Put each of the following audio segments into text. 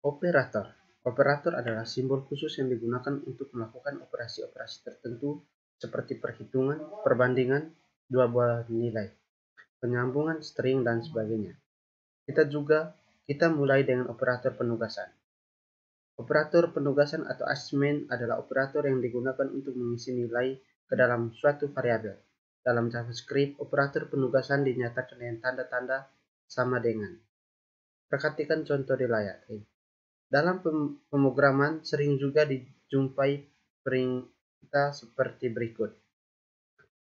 Operator. Operator adalah simbol khusus yang digunakan untuk melakukan operasi-operasi tertentu seperti perhitungan, perbandingan dua buah nilai, penyambungan string, dan sebagainya. Kita mulai dengan operator penugasan. Operator penugasan atau assignment adalah operator yang digunakan untuk mengisi nilai ke dalam suatu variabel. Dalam JavaScript, operator penugasan dinyatakan dengan tanda-tanda sama dengan. Perhatikan contoh di layar. Dalam pemrograman sering juga dijumpai perintah seperti berikut.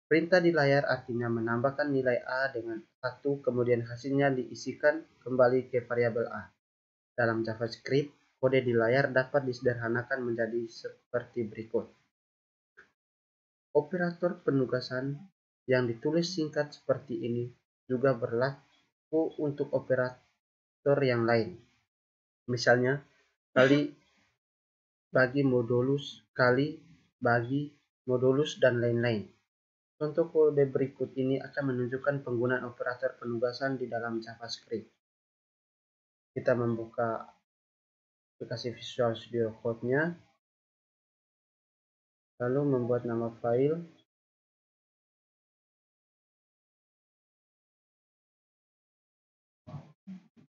Perintah di layar artinya menambahkan nilai A dengan 1, kemudian hasilnya diisikan kembali ke variabel A. Dalam JavaScript, kode di layar dapat disederhanakan menjadi seperti berikut. Operator penugasan yang ditulis singkat seperti ini juga berlaku untuk operator yang lain. Misalnya, kali bagi modulus, kali bagi modulus, dan lain-lain. Contoh kode berikut ini akan menunjukkan penggunaan operator penugasan di dalam JavaScript. Kita membuka aplikasi Visual Studio Code-nya, lalu membuat nama file.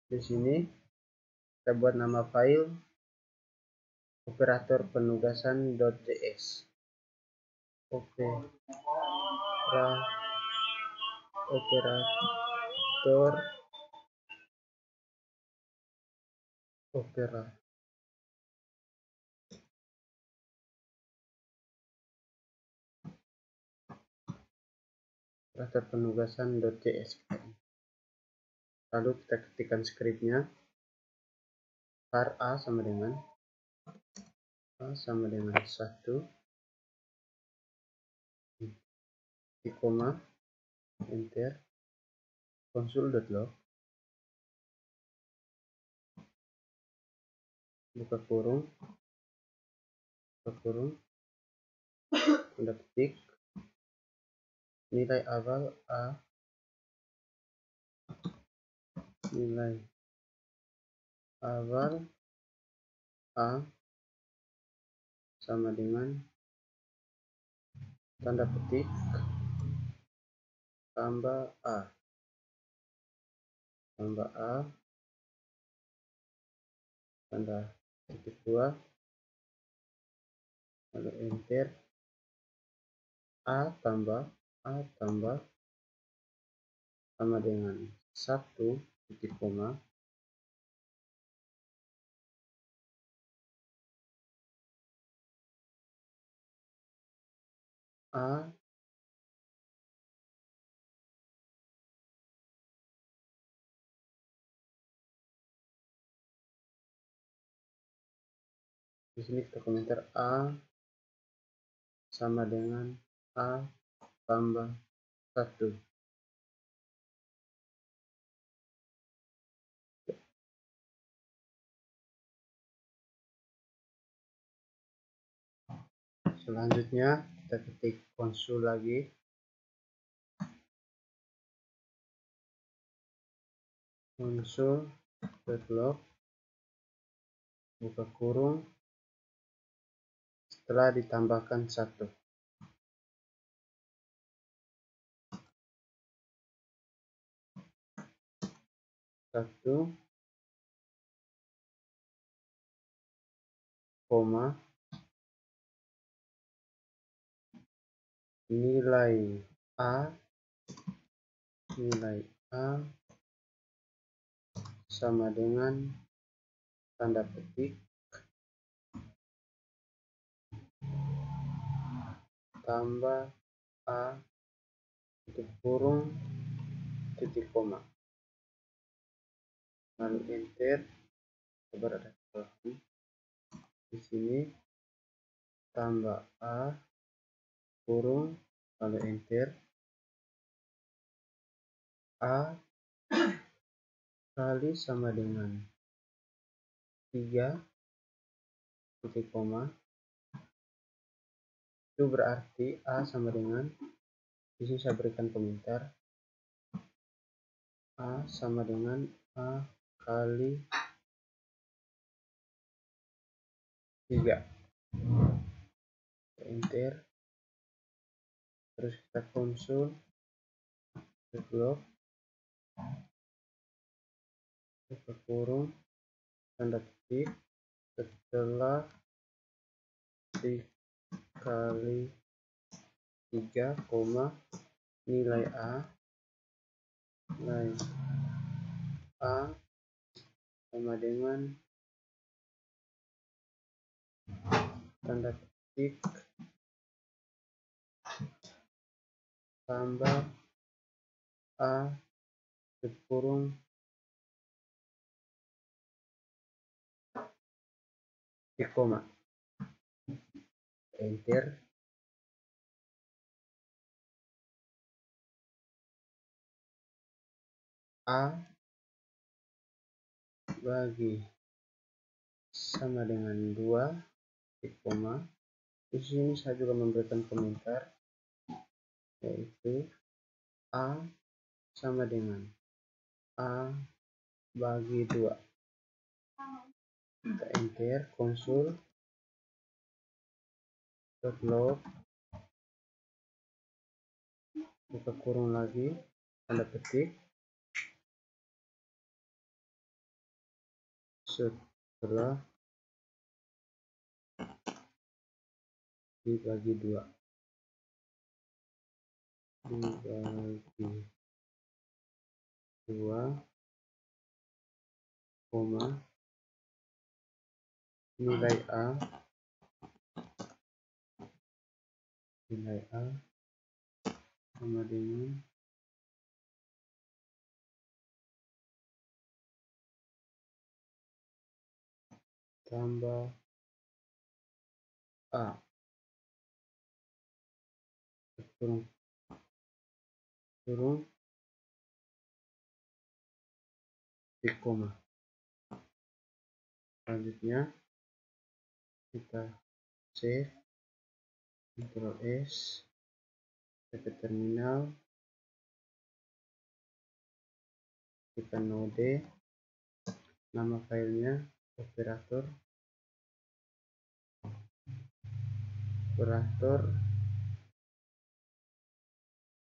Di sini kita buat nama file operator penugasan.js. Operator penugasan.js. Lalu kita ketikkan skripnya. Var A sama dengan 1, di koma, enter, console.log, buka kurung, tanda petik, nilai awal A sama dengan tanda petik tambah A tanda petik 2, lalu enter. A tambah sama dengan 1, titik koma, A di sini kita komentar A sama dengan A tambah 1. Selanjutnya kita ketik konsol lagi, console.log, buka kurung, setelah ditambahkan 1. Koma, nilai A sama dengan tanda petik tambah A tutup kurung titik koma, lalu enter. Coba ada kesalahan di sini, tambah A kurung lalu enter. A kali sama dengan 3 titik koma, itu berarti A sama dengan, di sini saya berikan komentar, A sama dengan A kali 3. Enter, terus kita konsul develop, buka kurung, tanda petik, setelah dikali 3, nilai A sama dengan tanda petik tambah A kurung di koma. Enter, A bagi sama dengan 2 di koma. Di sini saya juga memberikan komentar, yaitu A sama dengan A bagi 2. Kita enter, konsul log, buka kurung lagi, tanda petik, setelah dibagi 2, koma, nilai A sama dengan tambah A kurung di koma. Selanjutnya kita save, Ctrl S, ke terminal, kita node, nama filenya operator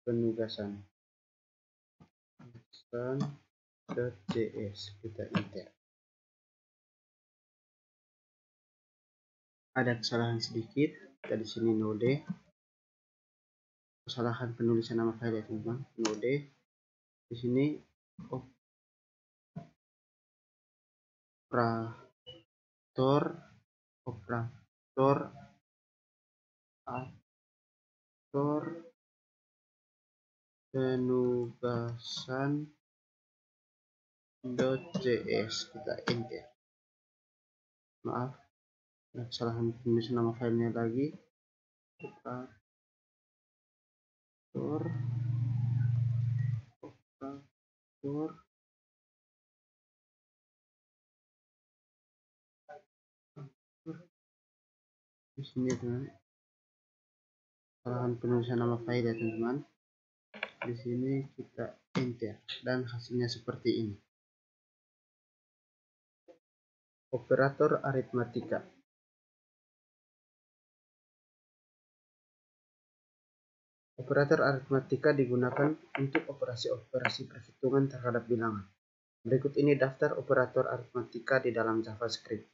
penugasan .js, kita enter. Ada kesalahan sedikit, kita di sini node, kesalahan penulisan nama file ya teman-teman. Node di sini operator penugasan .js, kita enter. Maaf, ada kesalahan penulisan nama filenya lagi. Operator di sini teman, kesalahan penulisan nama file ya teman-teman. Di sini kita enter dan hasilnya seperti ini. Operator aritmatika. Operator aritmatika digunakan untuk operasi-operasi perhitungan terhadap bilangan. Berikut ini daftar operator aritmatika di dalam JavaScript.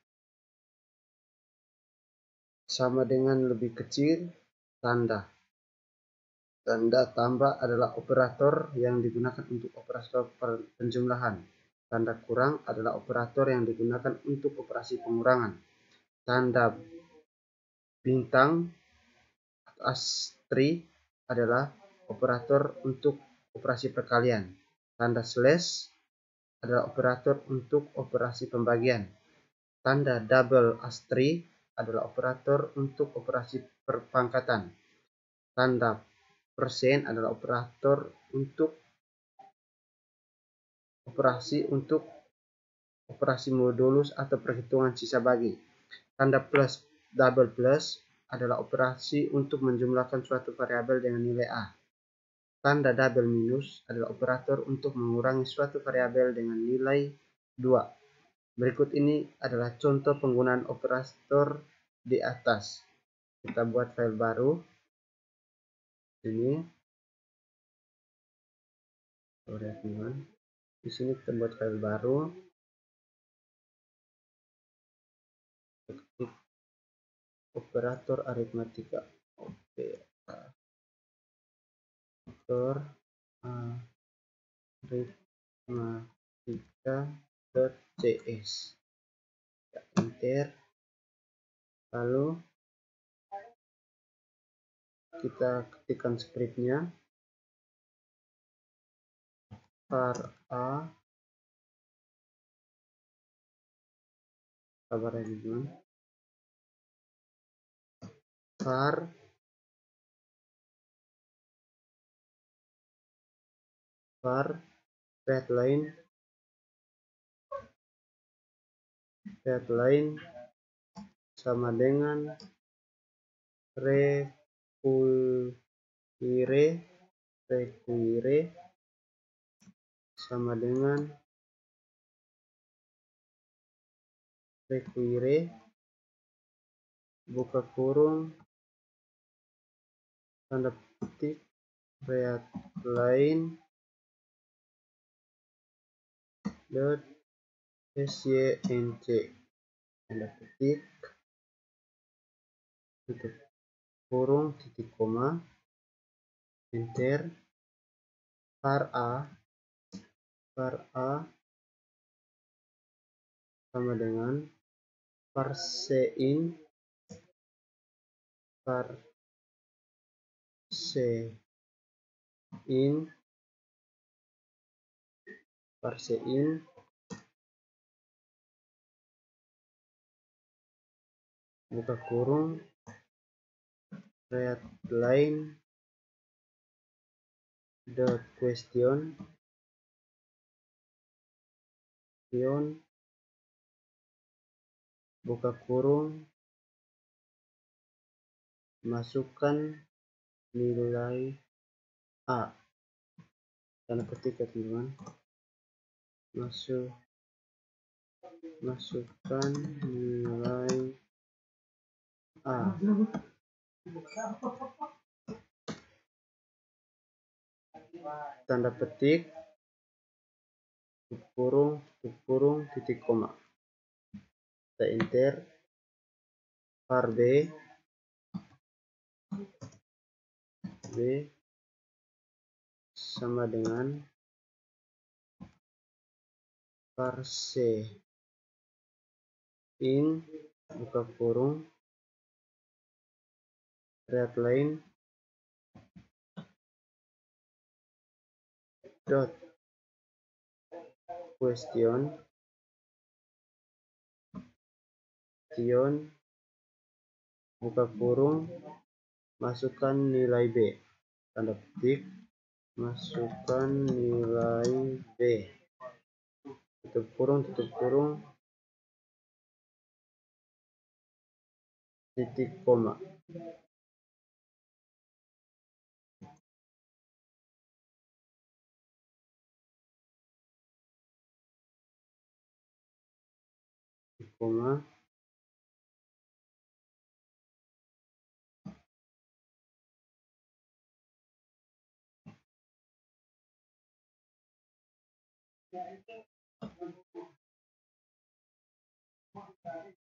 Sama dengan lebih kecil, tanda. Tanda tambah adalah operator yang digunakan untuk operasi penjumlahan. Tanda kurang adalah operator yang digunakan untuk operasi pengurangan. Tanda bintang atau asterisk adalah operator untuk operasi perkalian. Tanda slash adalah operator untuk operasi pembagian. Tanda double asterisk adalah operator untuk operasi perpangkatan. Tanda persen adalah operator untuk operasi modulus atau perhitungan sisa bagi. Tanda plus double plus adalah operasi untuk menjumlahkan suatu variabel dengan nilai A. Tanda double minus adalah operator untuk mengurangi suatu variabel dengan nilai 2. Berikut ini adalah contoh penggunaan operator di atas. Kita buat file baru. Ini, di sini kita buat file baru. Ketik operator aritmatika. Operator aritmatika.cs. Enter. Lalu kita ketikkan skripnya. var a, sabar ya teman. var readline sama dengan require sama dengan require buka kurung tanda petik readline dot sync tanda petik tutup kurung titik koma, enter. var a sama dengan parseIn buka kurung readline dot question buka kurung masukkan nilai A, tanda petik ya teman-teman. Masukkan nilai A, tanda petik tutup kurung titik koma. Kita enter. var b sama dengan parseIn buka kurung readline dot question buka kurung masukkan nilai B, tanda petik masukkan nilai B, tutup kurung titik koma.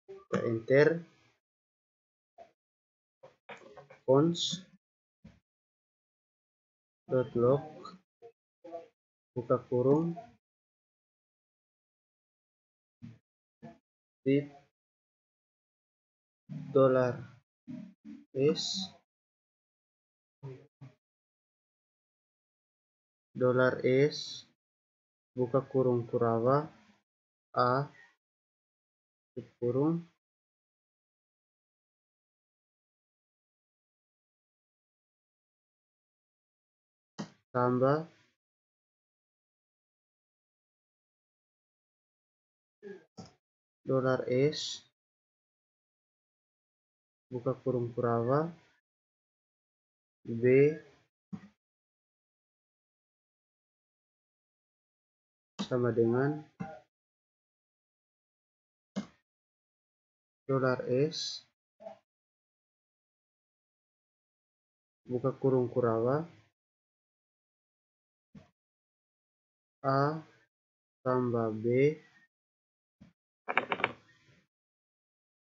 Kita enter. cons.log buka kurung $s buka kurung Kurawa A tutup kurung tambah $s buka kurung Kurawa B sama dengan $S buka kurung kurawa A tambah B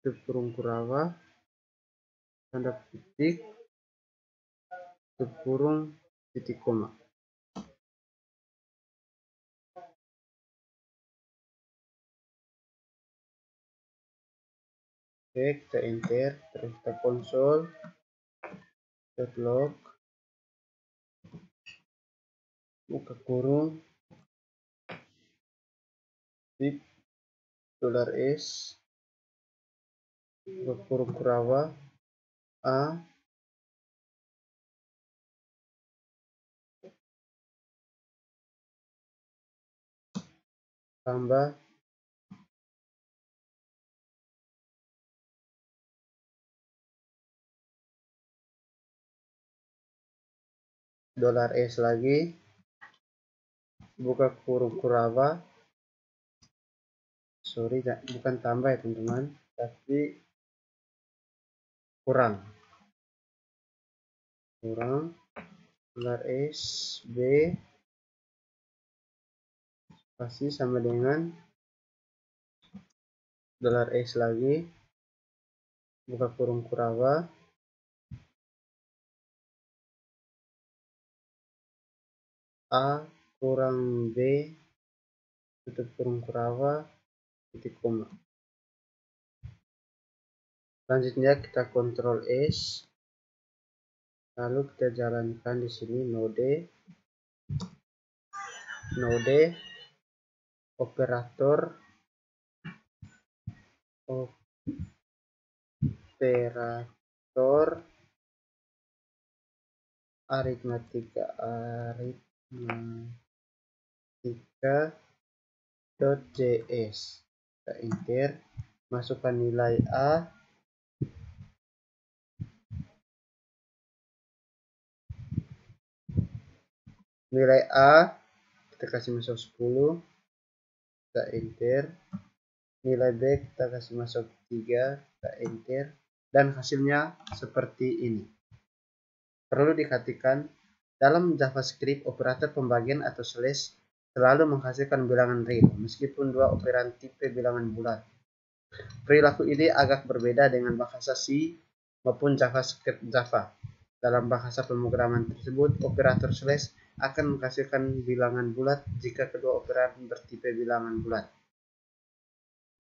tutup kurung kurawa tanda petik tutup kurung titik koma. Oke, kita enter, terus kita konsol log buka kurung tip $S buka kurung kurawa A tambah $S lagi buka kurung kurawa, sorry bukan tambah ya teman-teman, tapi kurang $S B pasti sama dengan $S lagi buka kurung kurawa A kurang B tutup kurung kurawa titik koma. Selanjutnya kita kontrol S, lalu kita jalankan di sini node operator aritmatika.js. Kita enter, masukkan nilai A, kita kasih masuk 10, kita enter, nilai B kita kasih masuk 3, kita enter, dan hasilnya seperti ini. Perlu diperhatikan, dalam JavaScript operator pembagian atau slash selalu menghasilkan bilangan real meskipun dua operan tipe bilangan bulat. Perilaku ini agak berbeda dengan bahasa C maupun JavaScript Java. Dalam bahasa pemrograman tersebut, operator slash akan menghasilkan bilangan bulat jika kedua operan bertipe bilangan bulat.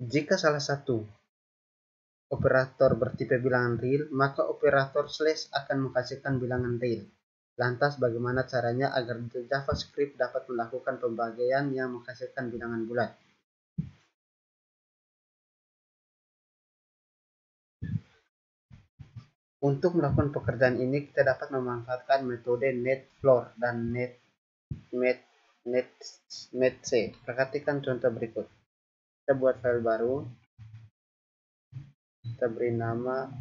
Jika salah satu operator bertipe bilangan real, maka operator slash akan menghasilkan bilangan real. Lantas bagaimana caranya agar JavaScript dapat melakukan pembagian yang menghasilkan bilangan bulat? Untuk melakukan pekerjaan ini, kita dapat memanfaatkan metode netFloor dan netC. Perhatikan contoh berikut. Kita buat file baru, kita beri nama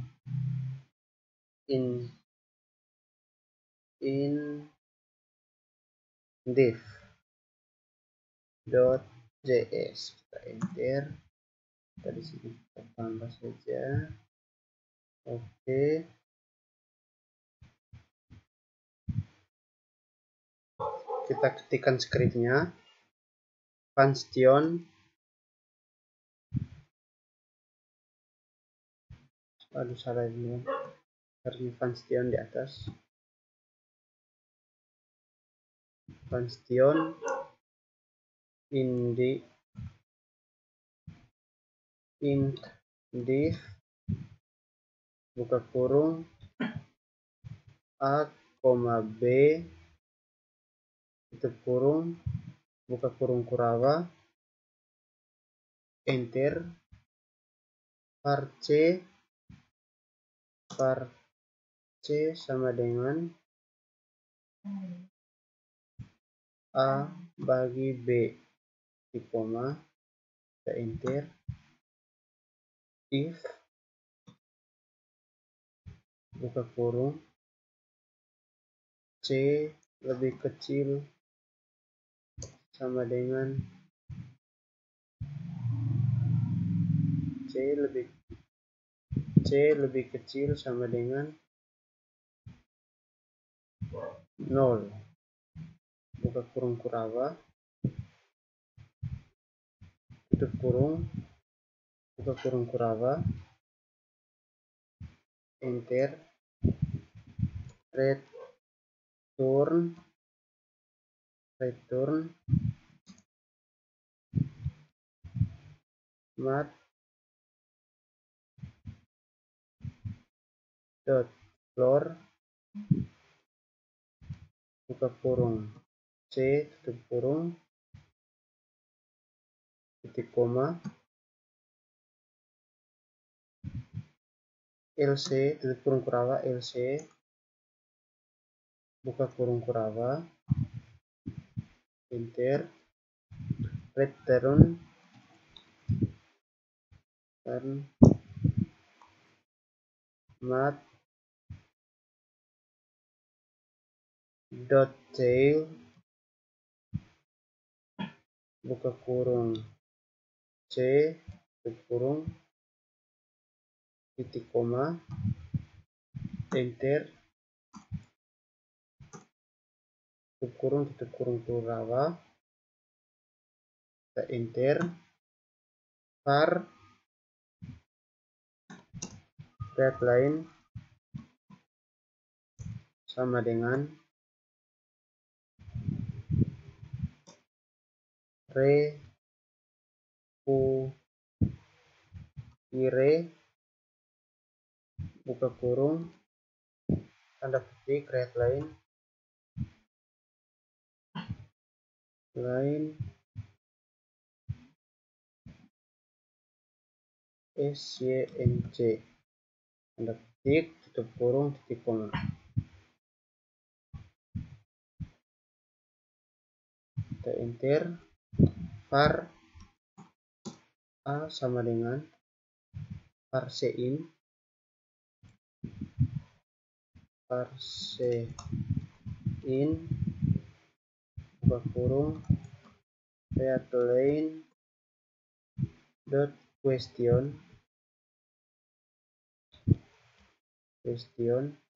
div.js. Kita enter, kita di sini kita tambah saja. Oke, kita ketikkan scriptnya, function salah ini, harusnya function di atas, function int div buka kurung A, B tutup kurung buka kurung kurawa, enter, var c sama dengan A bagi B di koma, kita enter, if buka kurung C lebih kecil sama dengan C lebih C lebih kecil sama dengan 0. Buka kurung kuraba, tutup kurung, buka kurung kuraba, enter, return mat dot floor, buka kurung C, tutup kurung, titik koma, LC, tutup kurung kuraba, LC, buka kurung kuraba, enter, return mat dot tail, buka kurung C, tutup kurung, titik koma, enter, tutup kurung kuraba, kita enter, var red line sama dengan ire, buka kurung, tanda petik, red line SYNC, tanda petik, tutup kurung, titik koma. Kita enter, var A sama dengan parseIn, buka kurung, red line dot question,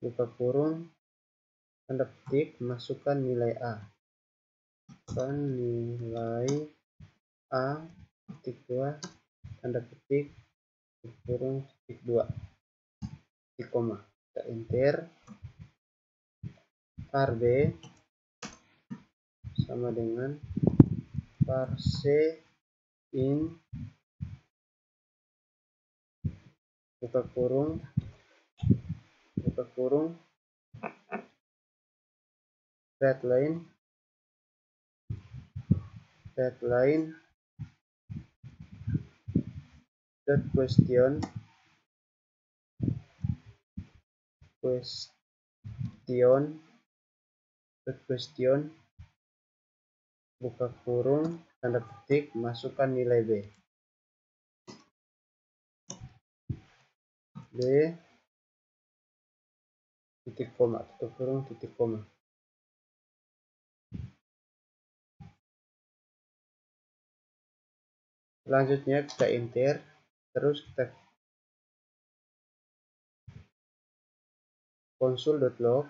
buka kurung, tanda petik, masukkan nilai A, titik 2, tanda petik, tutup kurung, titik 2, titik koma. Kita enter, var B sama dengan parseIn, buka kurung, red line dot question, buka kurung, tanda petik, masukkan nilai B, titik koma, tutup kurung, titik koma. Selanjutnya kita enter, terus kita console.log,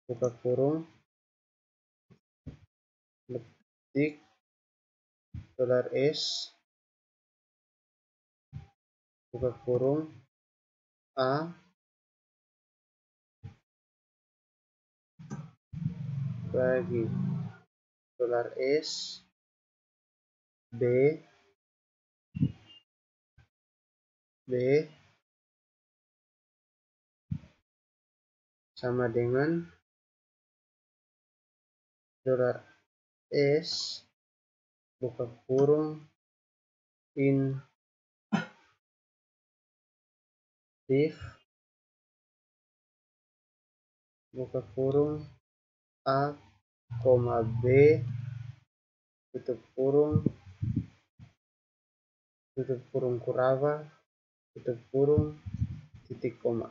buka kurung, ketik $S, buka kurung, A, lagi $S, B sama dengan $S, buka kurung, in div, buka kurung, A, B, tutup kurung kuraba, tutup kurung, titik koma.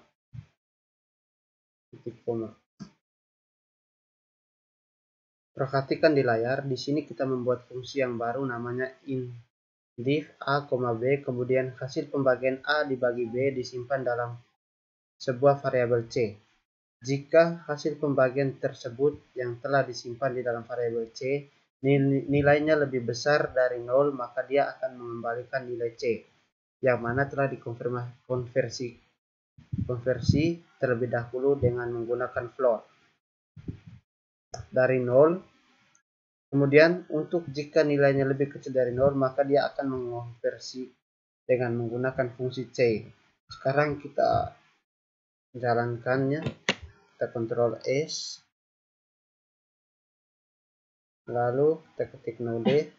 Perhatikan di layar, di sini kita membuat fungsi yang baru namanya indiv a, b, kemudian hasil pembagian a dibagi b disimpan dalam sebuah variabel c. Jika hasil pembagian tersebut yang telah disimpan di dalam variabel c nilainya lebih besar dari 0, maka dia akan mengembalikan nilai c yang mana telah dikonversi terlebih dahulu dengan menggunakan float dari 0. Kemudian untuk jika nilainya lebih kecil dari 0, maka dia akan mengonversi dengan menggunakan fungsi c. Sekarang kita jalankannya. Kita Ctrl S, lalu kita ketik node,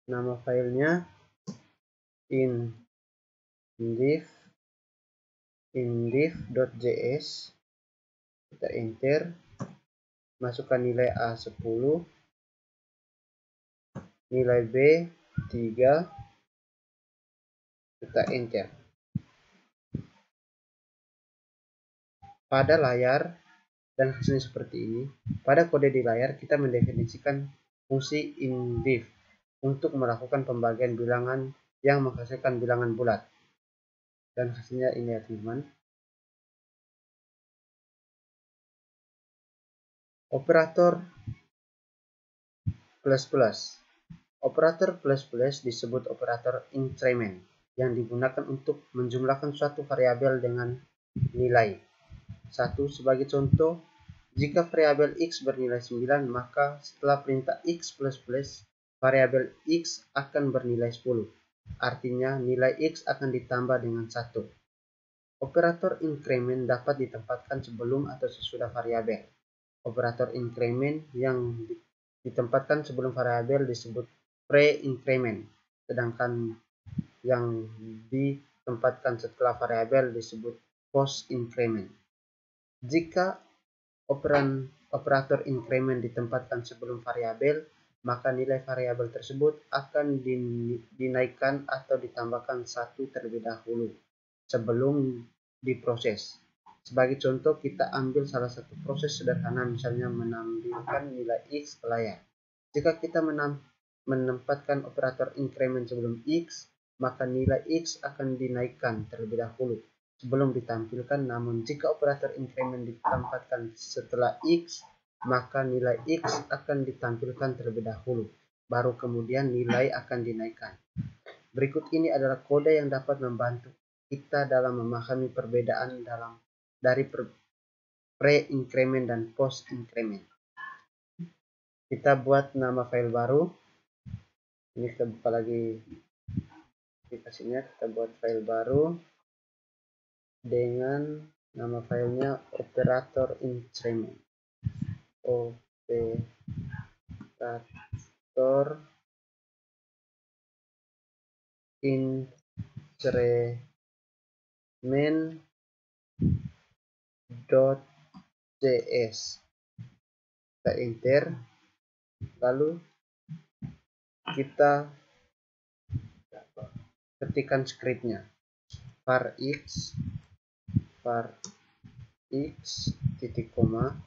nama filenya indiv.js, kita enter, masukkan nilai A 10, nilai B 3, kita enter. Pada layar dan hasilnya seperti ini. Pada kode di layar kita mendefinisikan fungsi indiv untuk melakukan pembagian bilangan yang menghasilkan bilangan bulat. Dan hasilnya ini ya teman-teman. Operator plus. Operator plus disebut operator increment yang digunakan untuk menjumlahkan suatu variabel dengan nilai 1. Sebagai contoh, jika variabel x bernilai 9, maka setelah perintah x plus, variabel x akan bernilai 10. Artinya nilai x akan ditambah dengan 1. Operator increment dapat ditempatkan sebelum atau sesudah variabel. Operator increment yang ditempatkan sebelum variabel disebut pre-increment, sedangkan yang ditempatkan setelah variabel disebut post-increment. Jika operator increment ditempatkan sebelum variabel, maka nilai variabel tersebut akan dinaikkan atau ditambahkan 1 terlebih dahulu sebelum diproses. Sebagai contoh, kita ambil salah satu proses sederhana, misalnya menampilkan nilai x ke layar. Jika kita menempatkan operator increment sebelum x, maka nilai x akan dinaikkan terlebih dahulu sebelum ditampilkan. Namun jika operator increment ditempatkan setelah x, maka nilai x akan ditampilkan terlebih dahulu, baru kemudian nilai akan dinaikkan. Berikut ini adalah kode yang dapat membantu kita dalam memahami perbedaan dari pre-increment dan post-increment. Kita buat nama file baru. Ini kita buka lagi aplikasinya, kita buat file baru dengan nama filenya operator increment. Operator increment.js. Kita enter, lalu kita ketikkan scriptnya var x titik koma,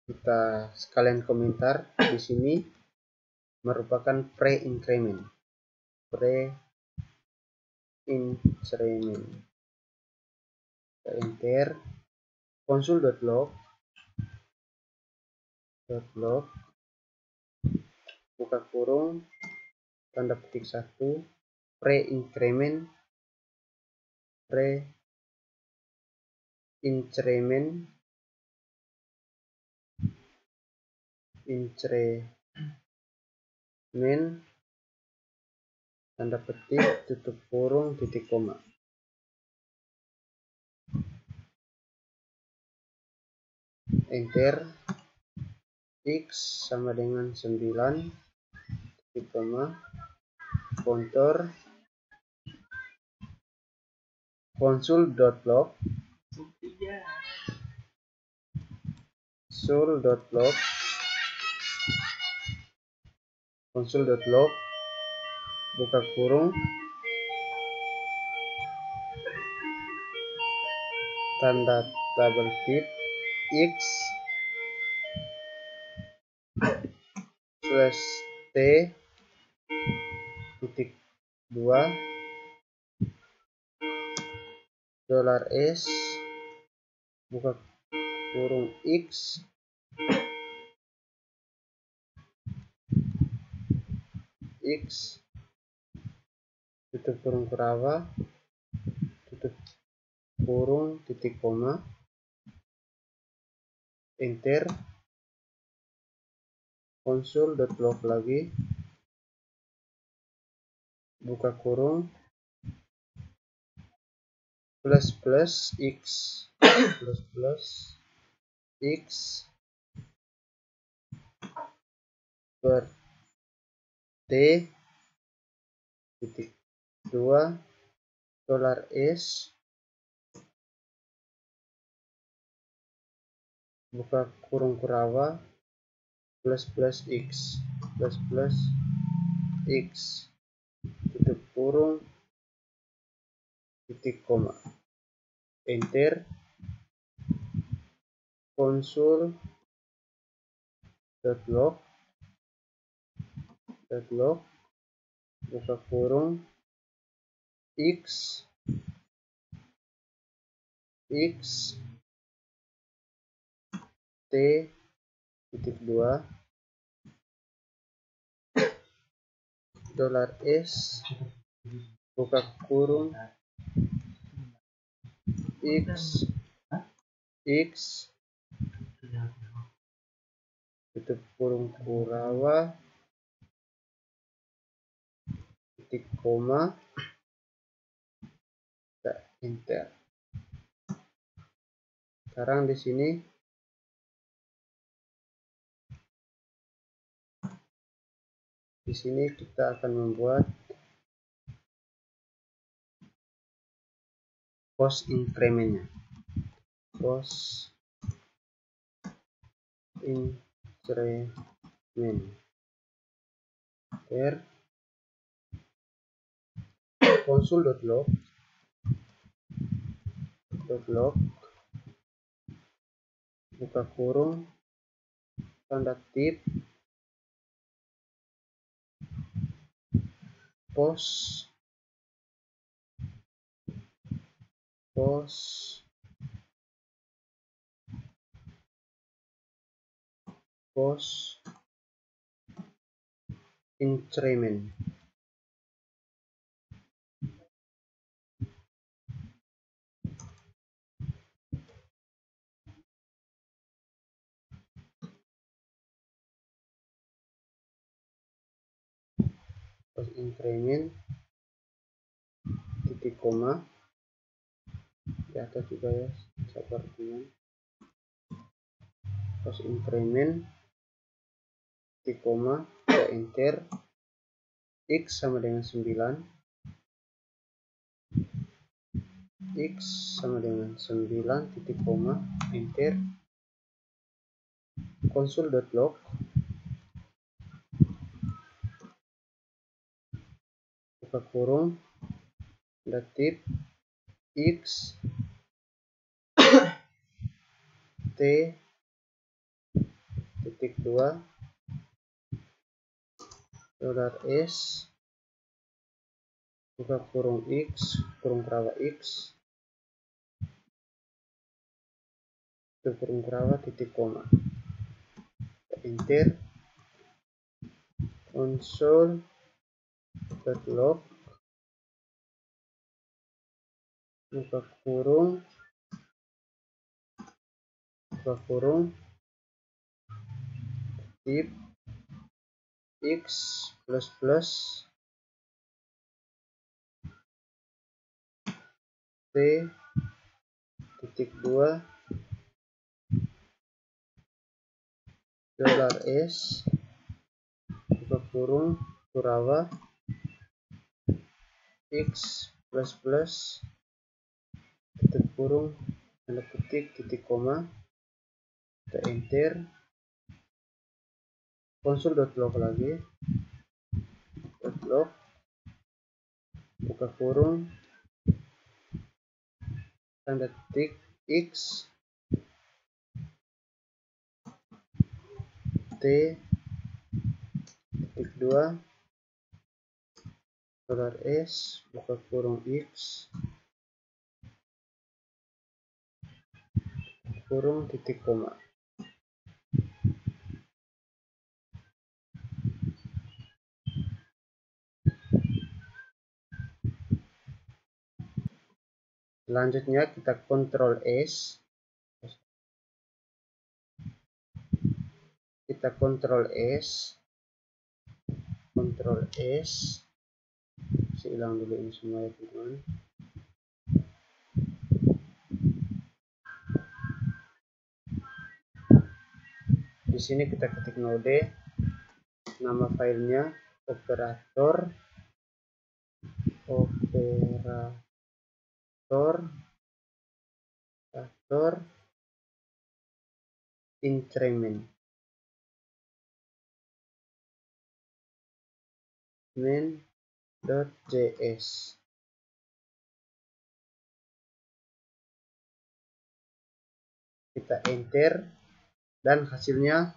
kita sekalian komentar di sini merupakan pre-increment. Kita enter, console.log buka kurung tanda petik 1 pre-increment tanda petik tutup kurung titik koma. Enter, x sama dengan 9 titik koma, counter, console.log buka kurung, tanda double tip x slash t titik 2 dolar $s buka kurung x tutup kurung kurawa tutup kurung titik koma, enter, konsol.log lagi, buka kurung, plus x per t titik 2 dolar $s buka kurung kurawa plus x tutup kurung titik koma, enter, konsol.log buka kurung x t titik 2 dolar $s buka kurung x tutup kurung kurawa titik koma, enter. Sekarang di sini kita akan membuat post increment-nya. Konsol.log buka kurung tanda tip post increment. Post increment titik koma di atas juga ya, sepertinya. Post increment titik koma, enter, x sama dengan 9, titik koma, enter, konsol.log buka kurung tip x t titik 2 dolar $s buka kurung x kurung kerawa x tutup kurung kerawa titik koma, enter, konsol.log buka kurung tip x t titik 2 dolar $s buka kurung kurawa x tutup kurung tanda petik titik koma, enter, konsol.log lagi, buka kurung, tanda titik X T titik 2 $S buka kurung X kurung titik koma. Selanjutnya kita Ctrl S, saya ulang dulu ini semua ya teman-teman. Di sini kita ketik node, nama filenya operator increment main.js. Kita enter dan hasilnya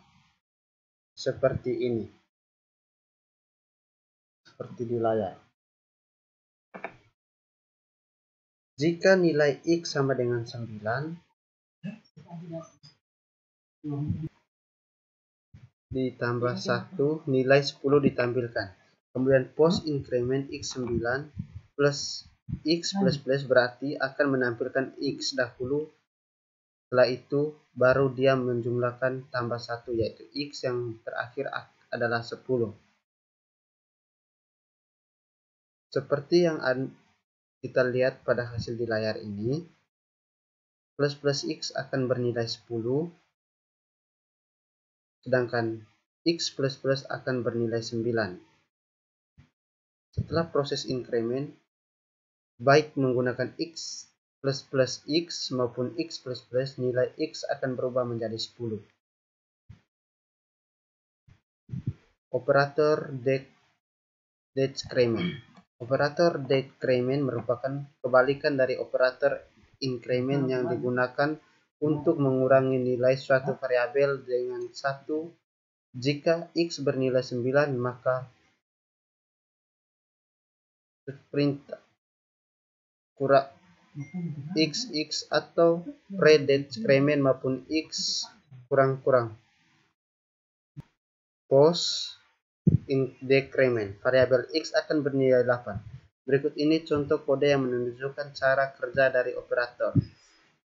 seperti ini, seperti di layar. Jika nilai X sama dengan 9, ditambah 1, nilai 10 ditampilkan. Kemudian post increment X9 plus X plus berarti akan menampilkan X dahulu. Setelah itu baru dia menjumlahkan tambah 1, yaitu X yang terakhir adalah 10. Seperti yang kita lihat pada hasil di layar ini, plus X akan bernilai 10, sedangkan X plus akan bernilai 9. Setelah proses increment, baik menggunakan X plus X maupun X plus, nilai X akan berubah menjadi 10. Operator decrement. Operator decrement merupakan kebalikan dari operator increment yang digunakan untuk mengurangi nilai suatu variabel dengan 1. Jika X bernilai 9, maka perintah kurang XX atau pre-decrement maupun X kurang-kurang. Post decrement, variabel X akan bernilai 8. Berikut ini contoh kode yang menunjukkan cara kerja dari operator.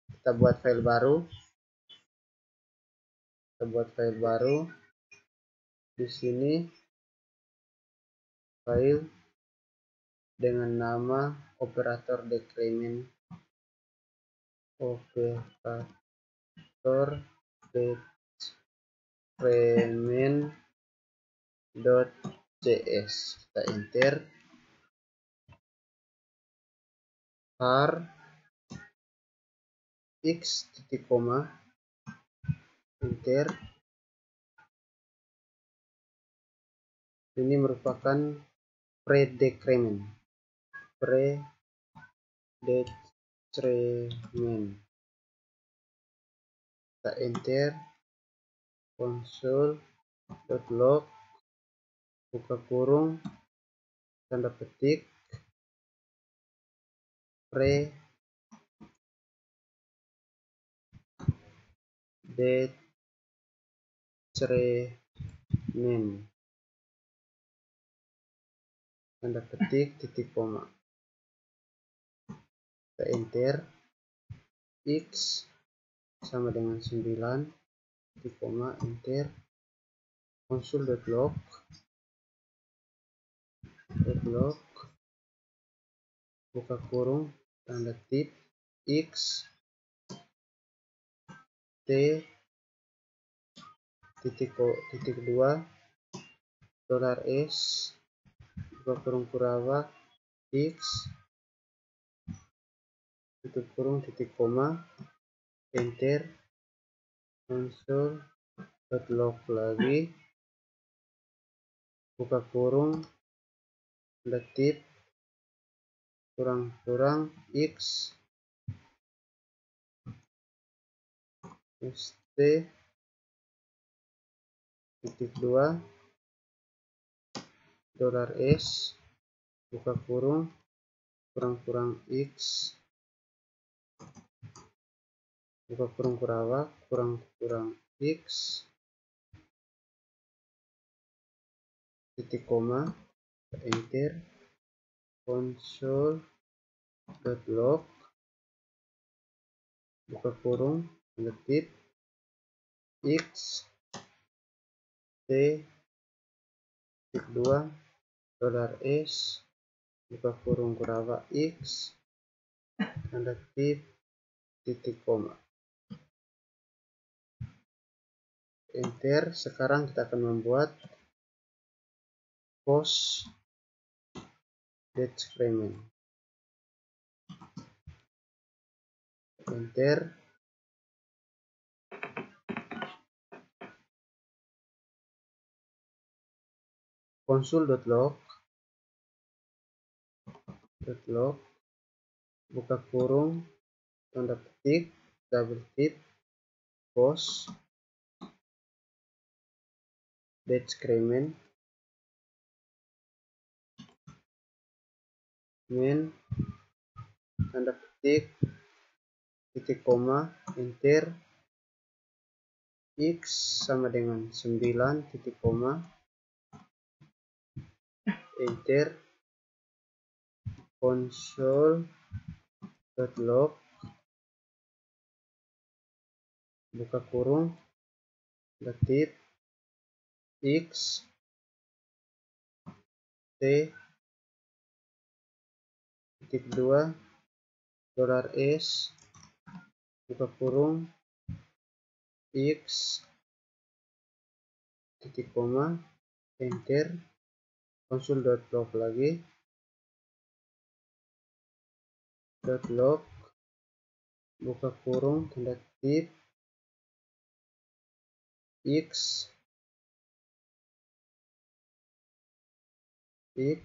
Kita buat file baru. Di sini file dengan nama operator decrement .js. Kita enter. var x titik koma, enter. Ini merupakan pre-decrement. Kita enter. console.log buka kurung tanda petik pre-decrement tanda petik titik koma. Kita enter. X sama dengan 9 titik koma, enter. console.log buka kurung tanda tip X T titik 2 $S buka kurung kurava X tutup kurung titik koma, enter. console.log lagi buka kurung tanda tip kurang X st titik 2 $s buka kurung X buka kurang X titik koma enter console.log buka kurung ketik X t titik 2 $s buka kurung X tanda tip titik koma enter. Sekarang kita akan membuat post decrement enter. Console.log buka kurung tanda ketik double tip post decrement main tanda ketik titik koma enter. X sama dengan 9 titik koma enter. Console.log buka kurung ketik X t titik 2 $s buka kurung X titik koma enter. Console.log lagi .log buka kurung tanda tip X t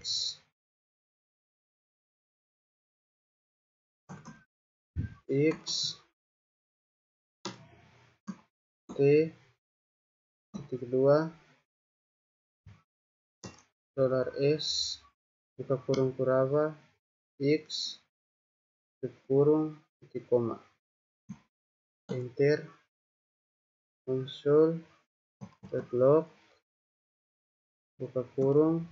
titik 2 $s buka kurung X tutup kurung titik koma enter. Console.log buka kurung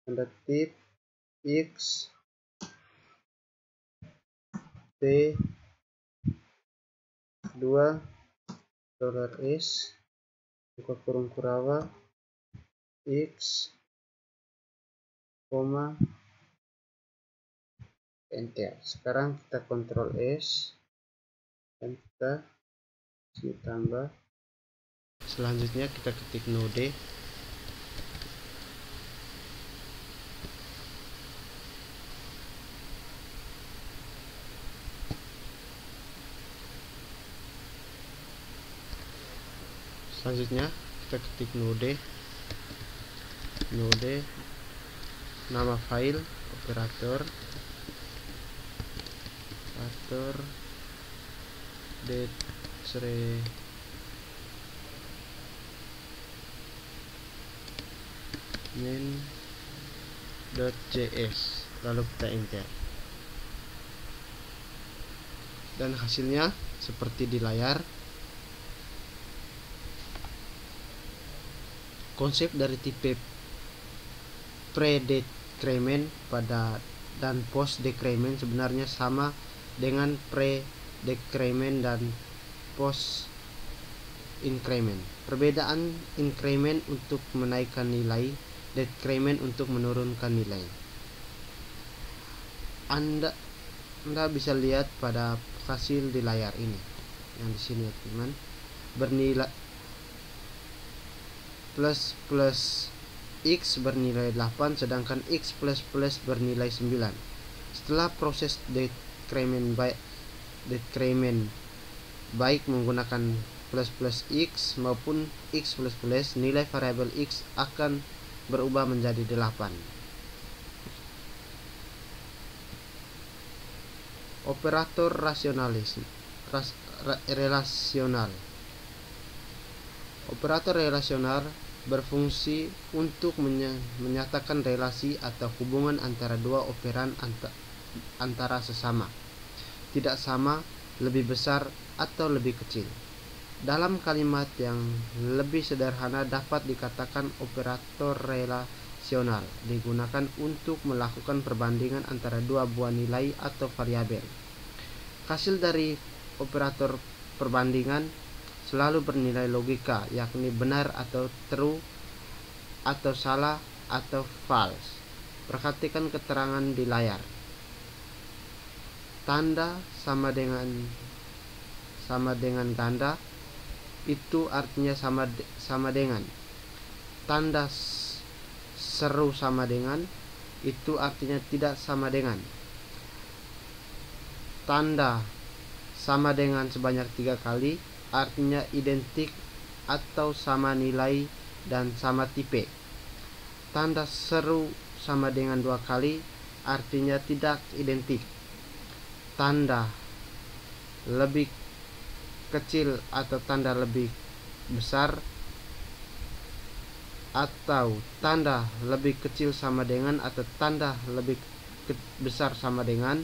tanda tip X t 2 $s buka kurung X koma enter. Sekarang kita Ctrl S dan kita tambah. Selanjutnya kita ketik node nama file operator decrement.js lalu kita enter dan hasilnya seperti di layar. Konsep dari tipe pre-decrement dan post-decrement sebenarnya sama dengan pre-decrement dan post-increment. Perbedaan increment untuk menaikkan nilai, decrement untuk menurunkan nilai. Anda bisa lihat pada hasil di layar ini. Yang di sini ya teman, bernilai plus X bernilai 8 sedangkan X plus bernilai 9. Setelah proses decrement baik menggunakan plus X maupun X plus nilai variabel X akan berubah menjadi 8. Operator relasional. Operator relasional berfungsi untuk menyatakan relasi atau hubungan antara dua operan antara sesama, tidak sama, lebih besar, atau lebih kecil. Dalam kalimat yang lebih sederhana dapat dikatakan operator relasional digunakan untuk melakukan perbandingan antara dua buah nilai atau variabel. Hasil dari operator perbandingan selalu bernilai logika, yakni benar atau true, atau salah atau false. Perhatikan keterangan di layar. Tanda sama dengan ganda itu artinya sama dengan. Tanda seru sama dengan itu artinya tidak sama dengan. Tanda sama dengan sebanyak 3 kali artinya identik atau sama nilai dan sama tipe. Tanda seru sama dengan 2 kali artinya tidak identik. Tanda lebih kecil atau tanda lebih besar atau tanda lebih kecil sama dengan atau tanda lebih besar sama dengan.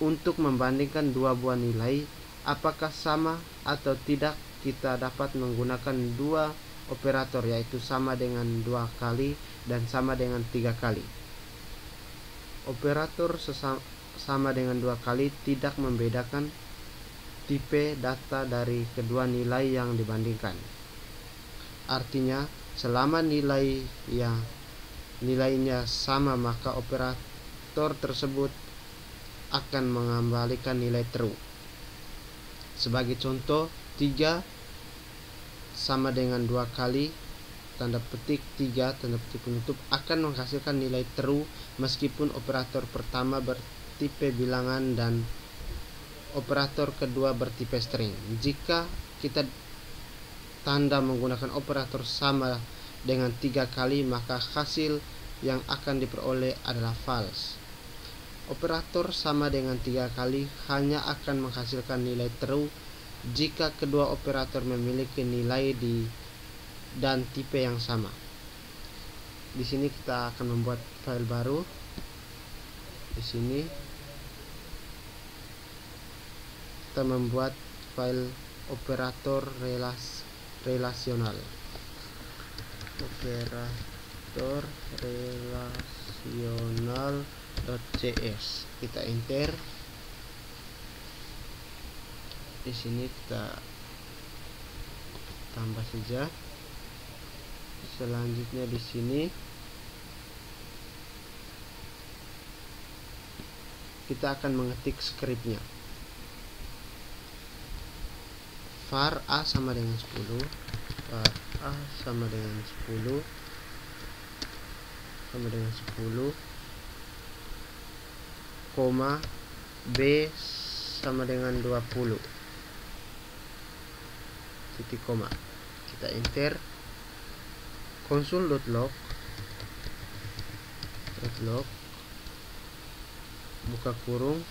Untuk membandingkan dua buah nilai apakah sama atau tidak, kita dapat menggunakan dua operator, yaitu sama dengan 2 kali dan sama dengan 3 kali. Operator sama dengan 2 kali tidak membedakan tipe data dari kedua nilai yang dibandingkan. Artinya, selama nilainya sama, maka operator tersebut akan mengembalikan nilai true. Sebagai contoh, 3 sama dengan 2 kali tanda petik 3 tanda petik penutup akan menghasilkan nilai true meskipun operator pertama bertipe bilangan dan operator kedua bertipe string. Jika kita tanda menggunakan operator sama dengan 3 kali, maka hasil yang akan diperoleh adalah false. Operator sama dengan 3 kali hanya akan menghasilkan nilai true jika kedua operator memiliki nilai dan tipe yang sama. Di sini kita akan membuat file baru. Di sini kita membuat file operator relasional. Operator relasional.cs. Kita enter. Di sini kita tambah saja. Selanjutnya di sini kita akan mengetik skripnya. var a sama dengan 10, var a sama dengan 10 koma b sama dengan 20 titik koma. Kita enter. Konsul.log buka kurung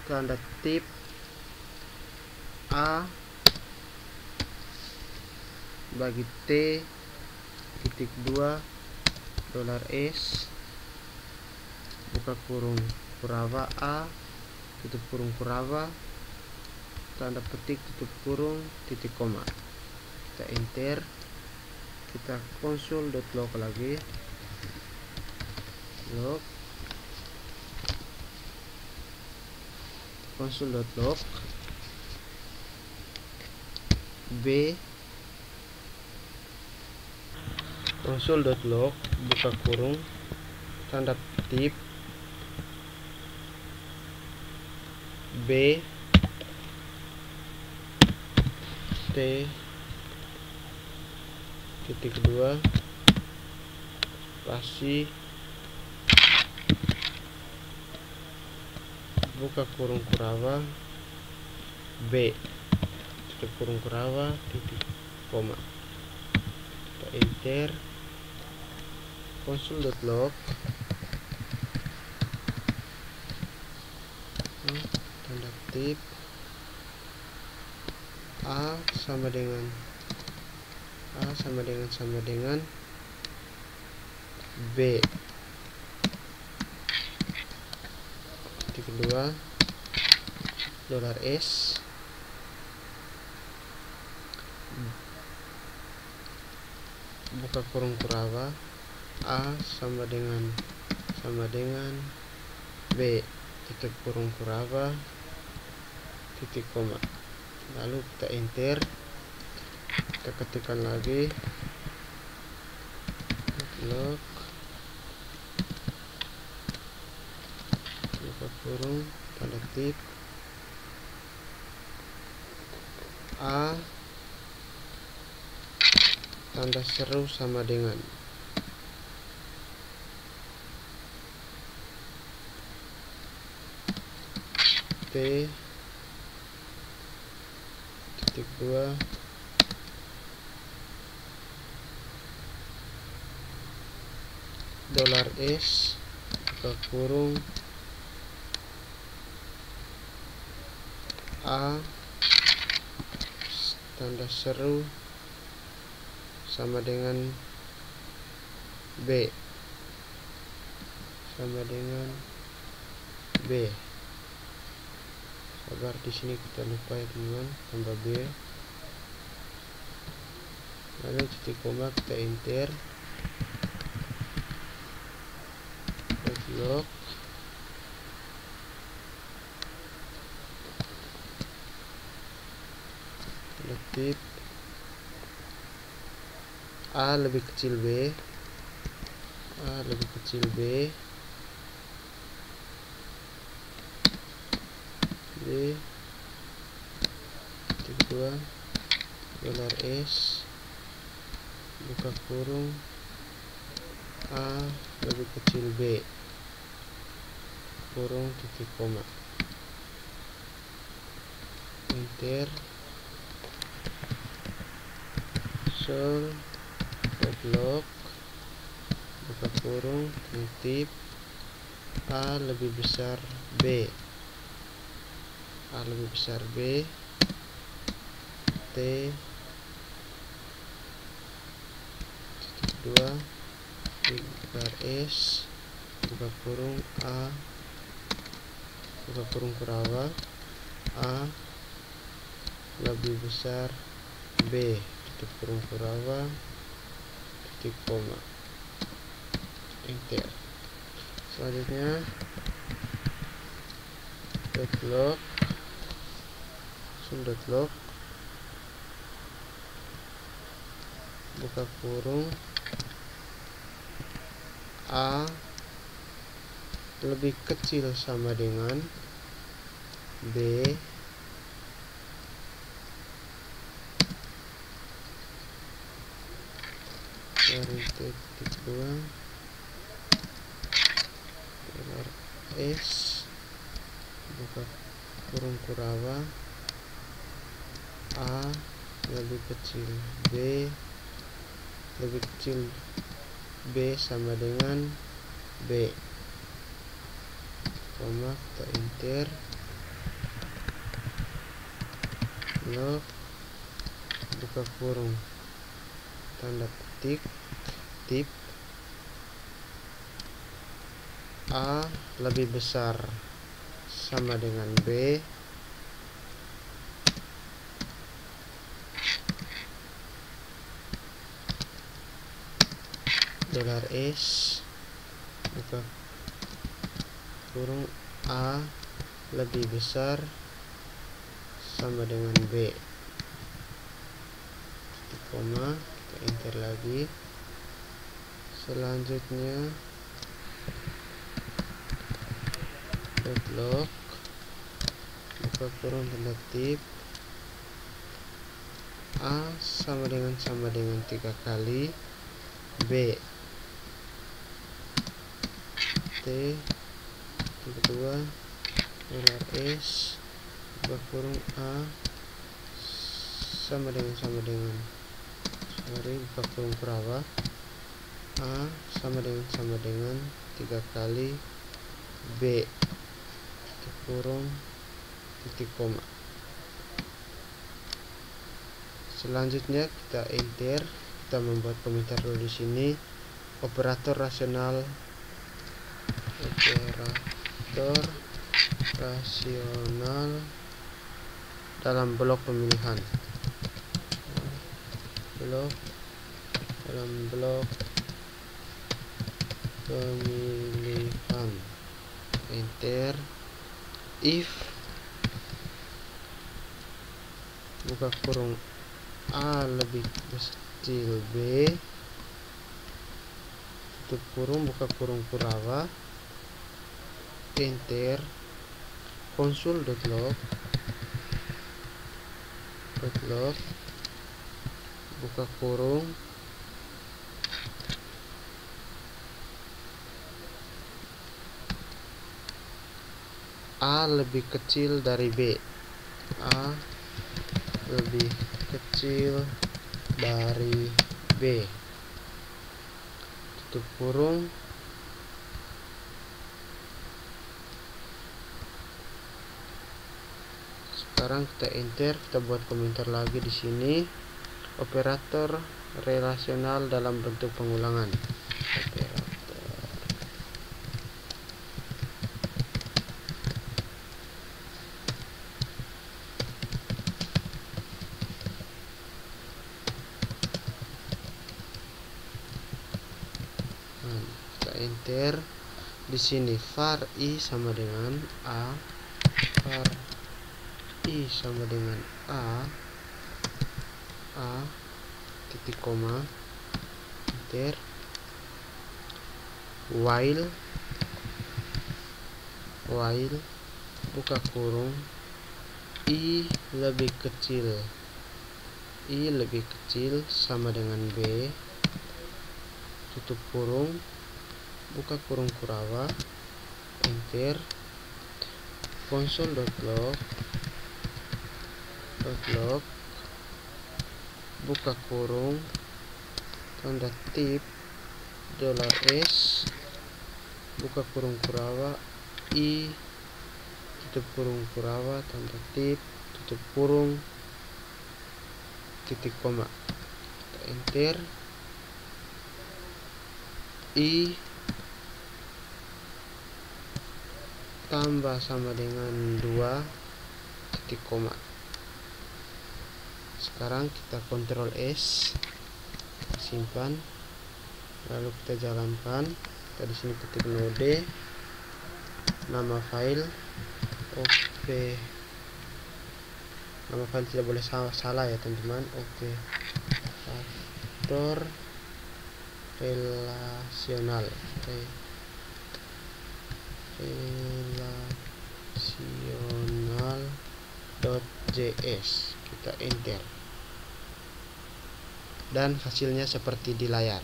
tanda tip a bagi t titik 2 $s buka kurung kurava a tutup kurung kurava tanda petik tutup kurung titik koma. Kita enter. Kita konsul.log lagi, log konsul.log b konsul.log buka kurung tanda tip b t titik 2 spasi buka kurung kurava b tutup kurung kurava titik koma. Kita enter. Konsul.log tanda kutip A sama dengan B. Titik kedua $S buka kurung kuraba A sama dengan B titik kurung kuraba titik koma, lalu kita enter, kita ketikkan lagi log buka kurung tanda kutip A tanda seru sama dengan T titik 2 $S buka kurung A tanda seru sama dengan B sabar, di sini kita lupa ya teman, tambah B, lalu titik koma, kita enter, log tip A lebih kecil B titik 2 $S buka kurung A lebih kecil B kurung titik koma, enter, sol log buka kurung tip A lebih besar B T titik 2 $S buka kurung A buka kurung kuraba A lebih besar B titik kurung kuraba titik koma, enter. Selanjutnya log buka kurung A lebih kecil sama dengan B dari titik 2 $S buka kurung kuraba A lebih kecil B sama dengan B, koma, kita enter, log buka kurung tanda petik tip A lebih besar sama dengan B $S buka kurung A lebih besar sama dengan B titik koma, kita enter lagi. Selanjutnya log buka kurung tanda kutip A sama dengan 3 kali B T kedua $S buka kurung A sama dengan buka kurung kuraba A sama dengan 3 kali B tutup kurung, titik koma. Selanjutnya kita enter, kita membuat komentar dulu di sini. Operator rasional dalam blok pemilihan. Dalam blok pemilihan. Enter. If buka kurung A lebih kecil B, tutup kurung, buka kurung Kurawa. Enter. Konsul.log buka kurung A lebih kecil dari B. A lebih kecil dari B, tutup kurung. Sekarang kita enter, kita buat komentar lagi di sini. Operator relasional dalam bentuk pengulangan. Kita enter di sini. Var i sama dengan A, var i sama dengan A titik koma. Enter. While buka kurung i lebih kecil sama dengan B, tutup kurung, buka kurung Kurawa. Enter. Console.log buka kurung tanda tip $s, buka kurung Kurawa i, tutup kurung Kurawa, tanda tip, tutup kurung, titik koma. Kita enter. I tambah sama dengan 2 titik koma. Sekarang kita Ctrl S, simpan, lalu kita jalankan. Kita di sini ketik node, nama file nama file tidak boleh salah ya teman-teman. Operator relasional .js. Kita enter dan hasilnya seperti di layar.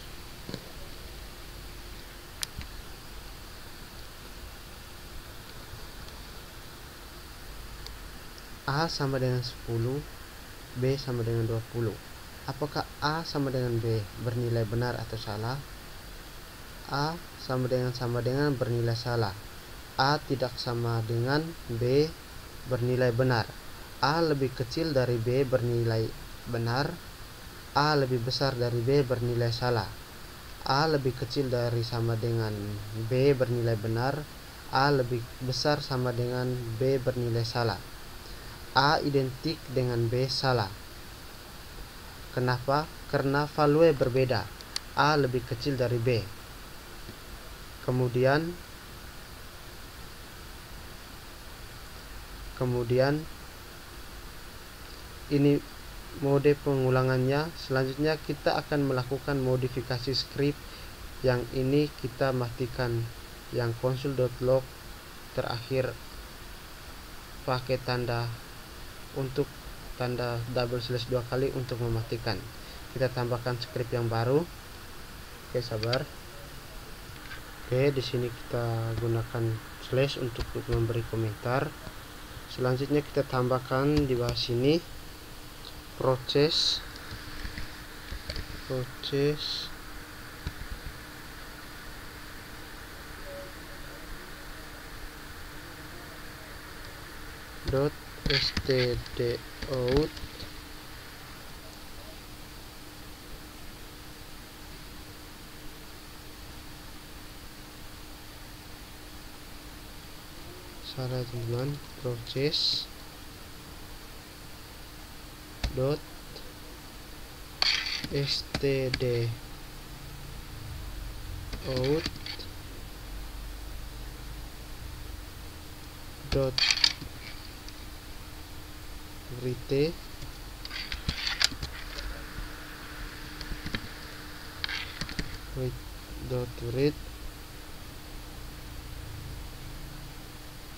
A sama dengan 10, B sama dengan 20. Apakah A sama dengan B bernilai benar atau salah? A sama dengan bernilai salah. A tidak sama dengan B bernilai benar. A lebih kecil dari B bernilai benar. A lebih besar dari B bernilai salah. A lebih kecil dari sama dengan B bernilai benar. A lebih besar sama dengan B bernilai salah. A identik dengan B salah. Kenapa? Karena value berbeda. A lebih kecil dari B. Kemudian ini mode pengulangannya. Selanjutnya kita akan melakukan modifikasi script. Yang ini kita matikan yang console.log terakhir pakai tanda double slash 2 kali untuk mematikan. Kita tambahkan script yang baru. Oke, sabar. Oke, di sini kita gunakan slash untuk memberi komentar. Selanjutnya kita tambahkan di bawah sini proses dot stdout salah teman proses dot stdout dot write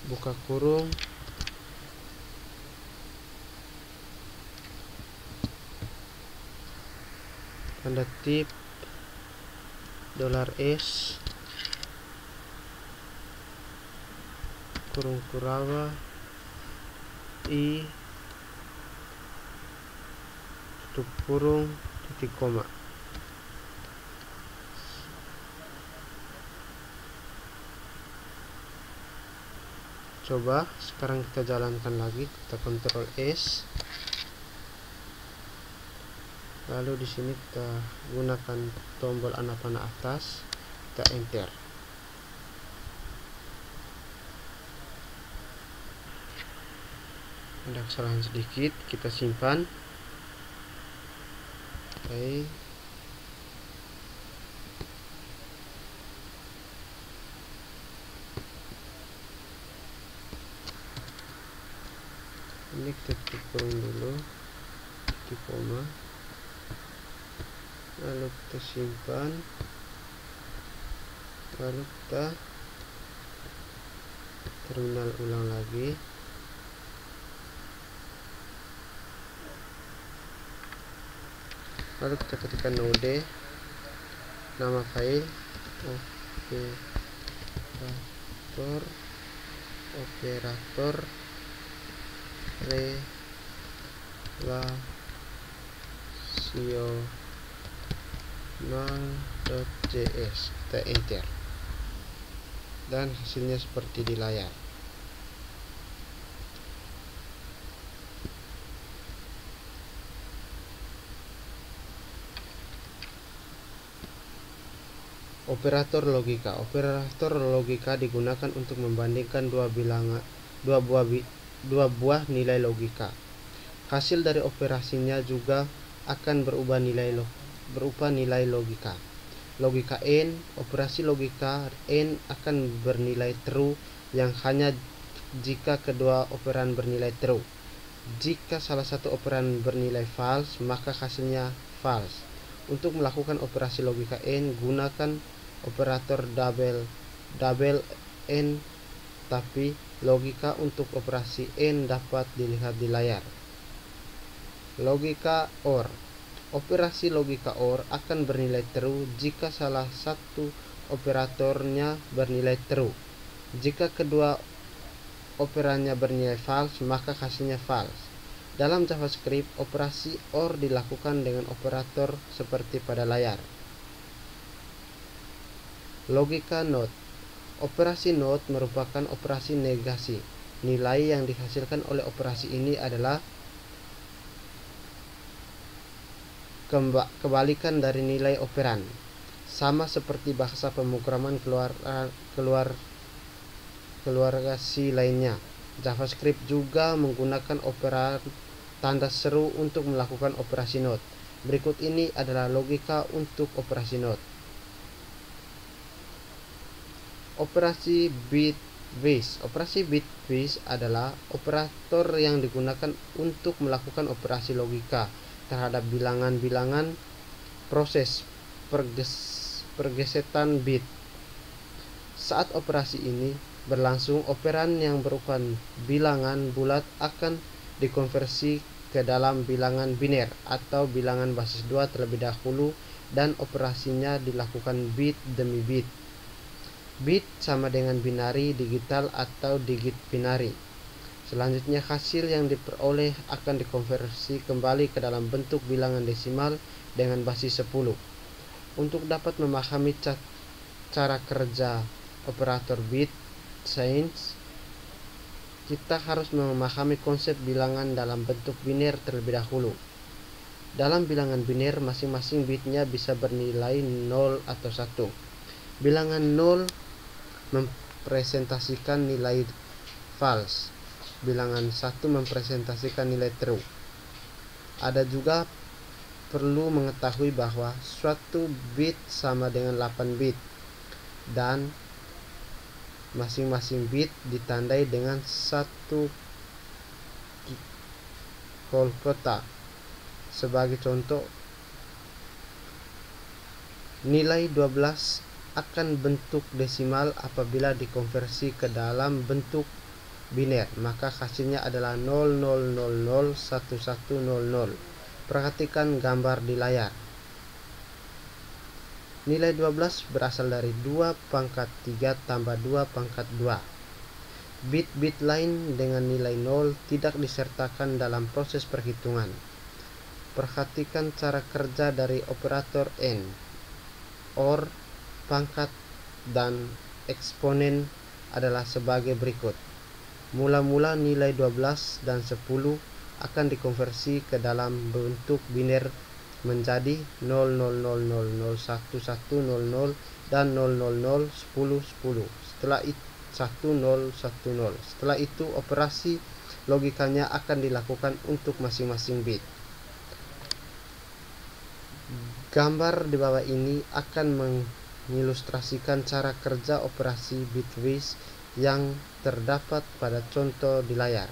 buka kurung tanda tip $S kurung kurawa I tutup kurung titik koma. Coba sekarang kita jalankan lagi, kita Ctrl S, lalu di sini kita gunakan tombol panah atas, kita enter. Ada kesalahan sedikit, kita simpan. Oke. Ini kita tutup kurung dulu, titik koma, lalu kita simpan, lalu kita terminal ulang lagi. Lalu kita ketikkan node, nama file operator relational.js, kita enter, dan hasilnya seperti di layar. Operator logika. Operator logika digunakan untuk membandingkan dua buah nilai logika. Hasil dari operasinya juga akan berupa nilai logika. Logika N, operasi logika N akan bernilai true yang hanya jika kedua operan bernilai true. Jika salah satu operan bernilai false, maka hasilnya false. Untuk melakukan operasi logika N, gunakan operator double N, tapi logika untuk operasi N dapat dilihat di layar. Logika OR. Operasi logika OR akan bernilai true jika salah satu operatornya bernilai true. Jika kedua operannya bernilai false, maka hasilnya false. Dalam JavaScript, operasi OR dilakukan dengan operator seperti pada layar. Logika NOT. Operasi NOT merupakan operasi negasi. Nilai yang dihasilkan oleh operasi ini adalah kebalikan dari nilai operan. Sama seperti bahasa pemrograman keluarga C lainnya, JavaScript juga menggunakan operan tanda seru untuk melakukan operasi NOT. Berikut ini adalah logika untuk operasi NOT. Operasi bitwise. Operasi bitwise adalah operator yang digunakan untuk melakukan operasi logika terhadap bilangan-bilangan proses pergesetan bit. Saat operasi ini berlangsung, operan yang berupa bilangan bulat akan dikonversi ke dalam bilangan biner atau bilangan basis 2 terlebih dahulu, dan operasinya dilakukan bit demi bit. Bit sama dengan binari digital atau digit binari. Selanjutnya hasil yang diperoleh akan dikonversi kembali ke dalam bentuk bilangan desimal dengan basis 10. Untuk dapat memahami cara kerja operator bit change, kita harus memahami konsep bilangan dalam bentuk biner terlebih dahulu. Dalam bilangan biner, masing-masing bitnya bisa bernilai 0 atau 1. Bilangan 0 mempresentasikan nilai false. Bilangan 1 mempresentasikan nilai true. Ada juga perlu mengetahui bahwa suatu bit sama dengan 8 bit dan masing-masing bit ditandai dengan satu kota. Sebagai contoh, nilai 12 akan bentuk desimal apabila dikonversi ke dalam bentuk biner, maka hasilnya adalah 00001100. Perhatikan gambar di layar. Nilai 12 berasal dari 2 pangkat 3 tambah 2 pangkat 2. Bit-bit lain dengan nilai 0 tidak disertakan dalam proses perhitungan. Perhatikan cara kerja dari operator AND, OR, pangkat, dan eksponen adalah sebagai berikut. Mula-mula nilai 12 dan 10 akan dikonversi ke dalam bentuk biner menjadi 00001100 dan 0001010. Setelah itu 1010. Setelah itu operasi logikanya akan dilakukan untuk masing-masing bit. Gambar di bawah ini akan mengilustrasikan cara kerja operasi bitwise yang terdapat pada contoh di layar.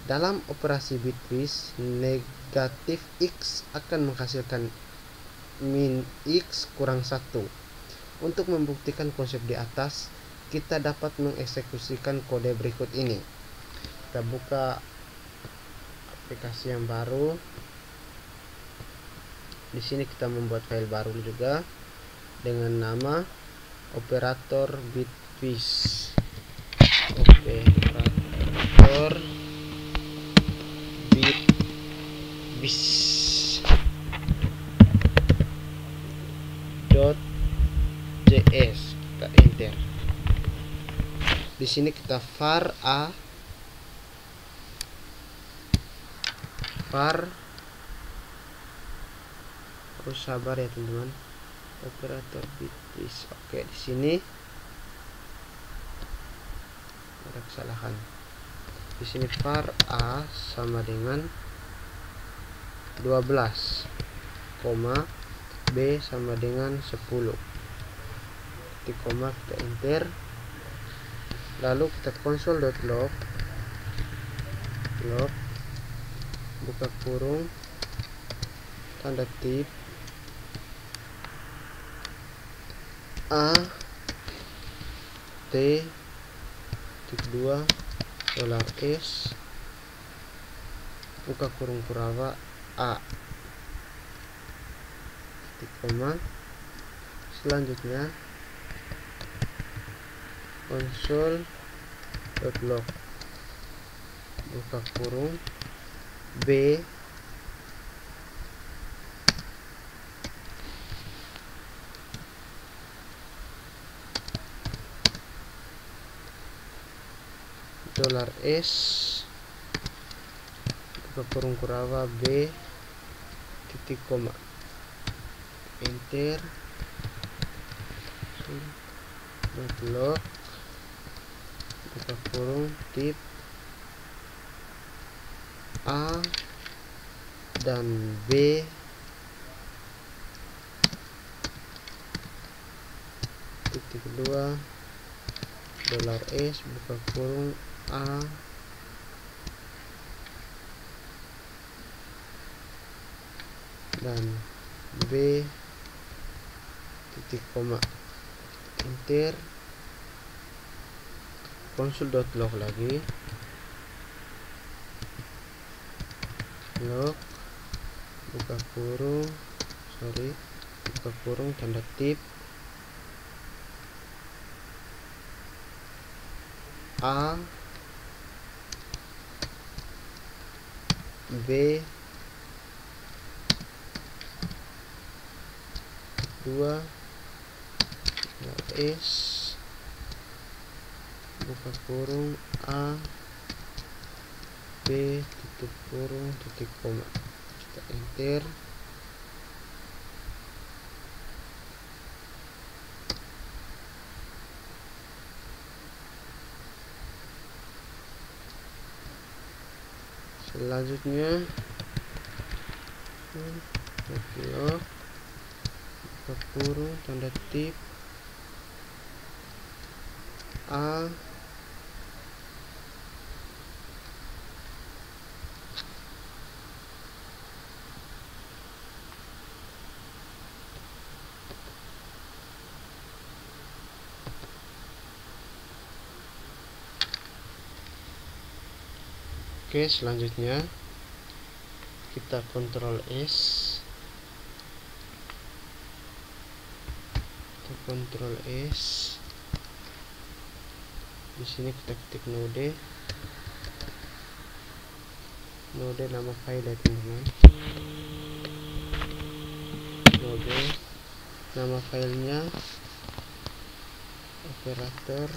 Dalam operasi bitwise, negatif X akan menghasilkan min X kurang 1. Untuk membuktikan konsep di atas, kita dapat mengeksekusikan kode berikut ini. Kita buka aplikasi yang baru. Di sini kita membuat file baru juga dengan nama operator bitwise. Operator bitwise.js. Kita enter. Di sini kita var a, var, harus sabar ya teman-teman, operator bitwise. Oke, di sini ada kesalahan. Di sini var a sama dengan 12, b sama dengan 10. Ketik koma, kita enter. Lalu kita console.log, buka kurung, tanda tip a t $2 $s, buka kurung kurava a, titik koma. Selanjutnya console.log, buka kurung b $s, buka kurung kurava b titik koma, enter. Log, buka kurung tip a dan b titik 2 $s, buka kurung a dan b titik koma, enter. Console.log lagi, log, buka kurung, buka kurung tanda tip a b 2 $s, buka kurung A B tutup kurung titik koma, kita enter. Selanjutnya buka kurung tanda tip A Oke, selanjutnya kita Ctrl S, di sini kita ketik node nama file ya teman-teman, node nama filenya operator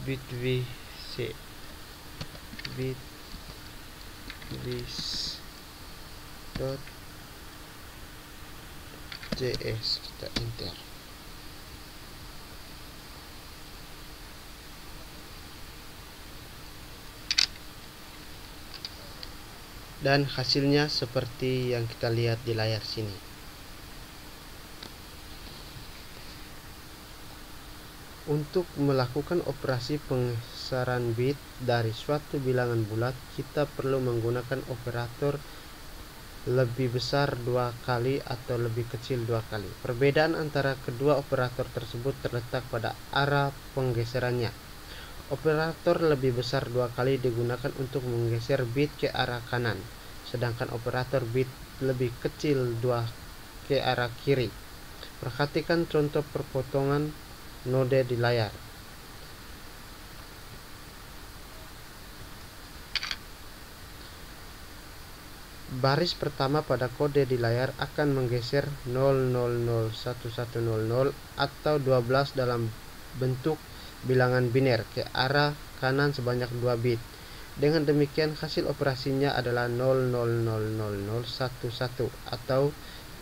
bitwis .js, kita enter. Dan hasilnya seperti yang kita lihat di layar sini. Untuk melakukan operasi penggeseran bit dari suatu bilangan bulat, kita perlu menggunakan operator lebih besar 2 kali atau lebih kecil 2 kali. Perbedaan antara kedua operator tersebut terletak pada arah penggeserannya. Operator lebih besar 2 kali digunakan untuk menggeser bit ke arah kanan, sedangkan operator bit lebih kecil 2 ke arah kiri. Perhatikan contoh perpotongan node di layar. Baris pertama pada kode di layar akan menggeser 000110 atau 12 dalam bentuk bilangan biner ke arah kanan sebanyak 2 bit. Dengan demikian hasil operasinya adalah 000011 atau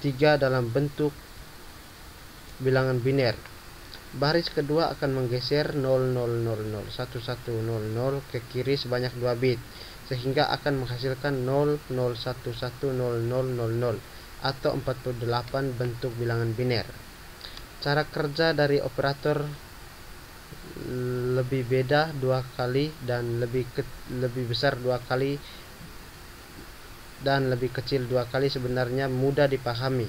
3 dalam bentuk bilangan biner. Baris kedua akan menggeser 00001100 ke kiri sebanyak 2 bit, sehingga akan menghasilkan 00110000 atau 48 bentuk bilangan biner. Cara kerja dari operator lebih beda 2 kali dan lebih besar 2 kali dan lebih kecil 2 kali sebenarnya mudah dipahami.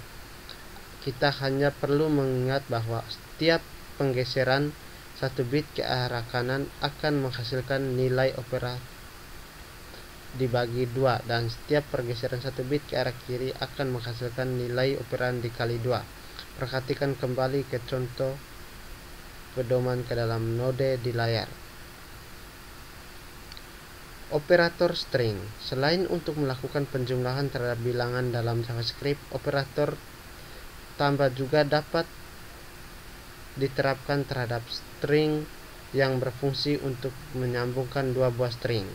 Kita hanya perlu mengingat bahwa setiap penggeseran 1 bit ke arah kanan akan menghasilkan nilai operand dibagi 2, dan setiap pergeseran 1 bit ke arah kiri akan menghasilkan nilai operand dikali 2. Perhatikan kembali ke contoh pedoman ke dalam node di layar. Operator string. Selain untuk melakukan penjumlahan terhadap bilangan dalam JavaScript, operator tambah juga dapat diterapkan terhadap string yang berfungsi untuk menyambungkan 2 buah string.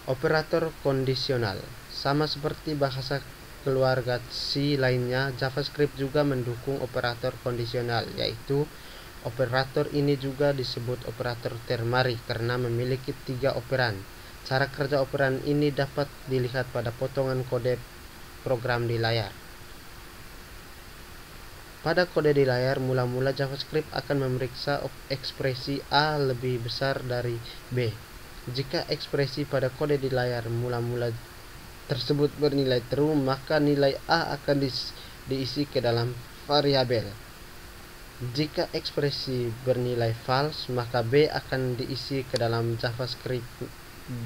Operator kondisional. Sama seperti bahasa keluarga C lainnya, JavaScript juga mendukung operator kondisional, yaitu operator ini juga disebut operator ternary karena memiliki 3 operan. Cara kerja operan ini dapat dilihat pada potongan kode program di layar. Pada kode di layar, mula-mula JavaScript akan memeriksa ekspresi A lebih besar dari B. Jika ekspresi pada kode di layar mula-mula tersebut bernilai true, maka nilai A akan diisi ke dalam variabel. Jika ekspresi bernilai false, maka B akan diisi ke dalam JavaScript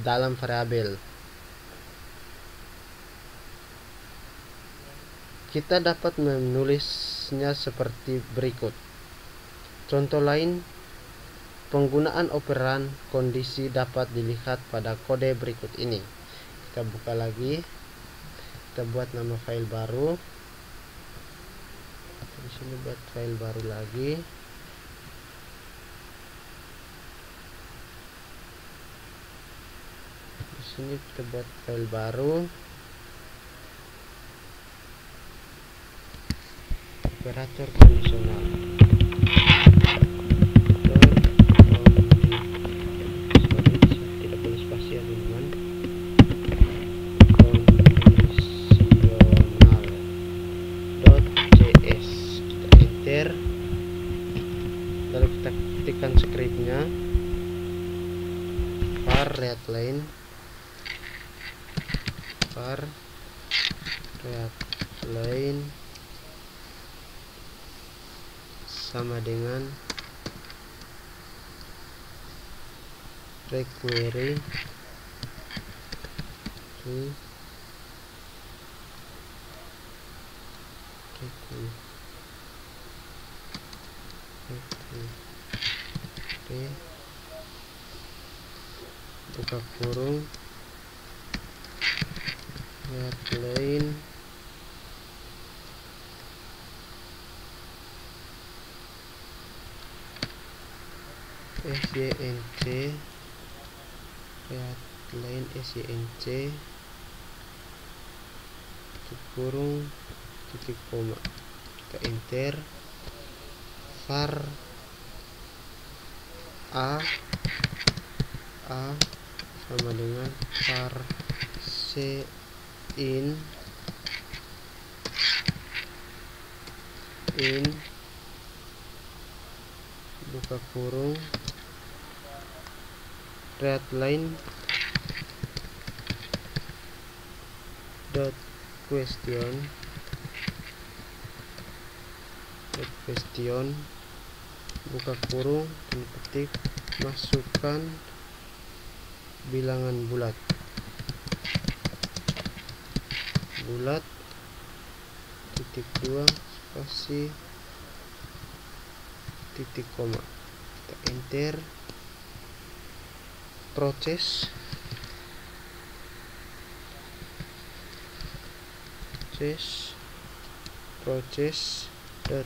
dalam variabel. Kita dapat menulisnya seperti berikut. Contoh lain, penggunaan operan kondisi dapat dilihat pada kode berikut ini. Kita buka lagi, kita buat nama file baru, Di sini buat file baru lagi. Di sini kita buat file baru. Operator kondisional. Tidak boleh spasi ya teman-teman. Kondisional.js. Kita enter. Lalu kita ketikkan scriptnya. var readline. var readline sama dengan require buka kurung readline sjnc readline sjnc tutup kurung titik koma. Kita enter. var a sama dengan var c in buka kurung readline dot question buka kurung dan ketik masukkan bilangan bulat titik 2 spasi titik koma. Kita enter. proses dot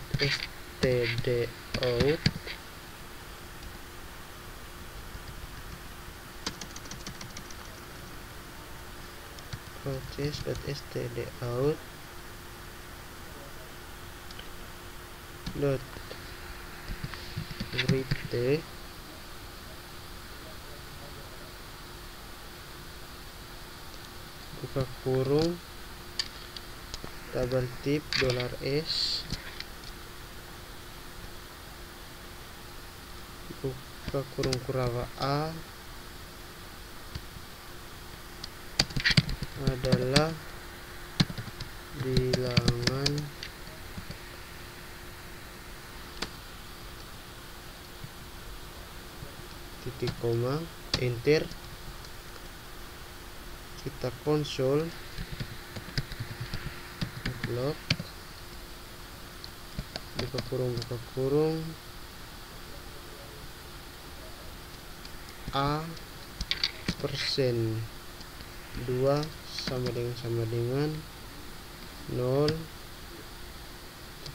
std out dot write buka kurung double tip $s buka kurung kurawa a adalah bilangan titik koma. Enter. Kita konsol log buka kurung a persen 2 sama dengan 0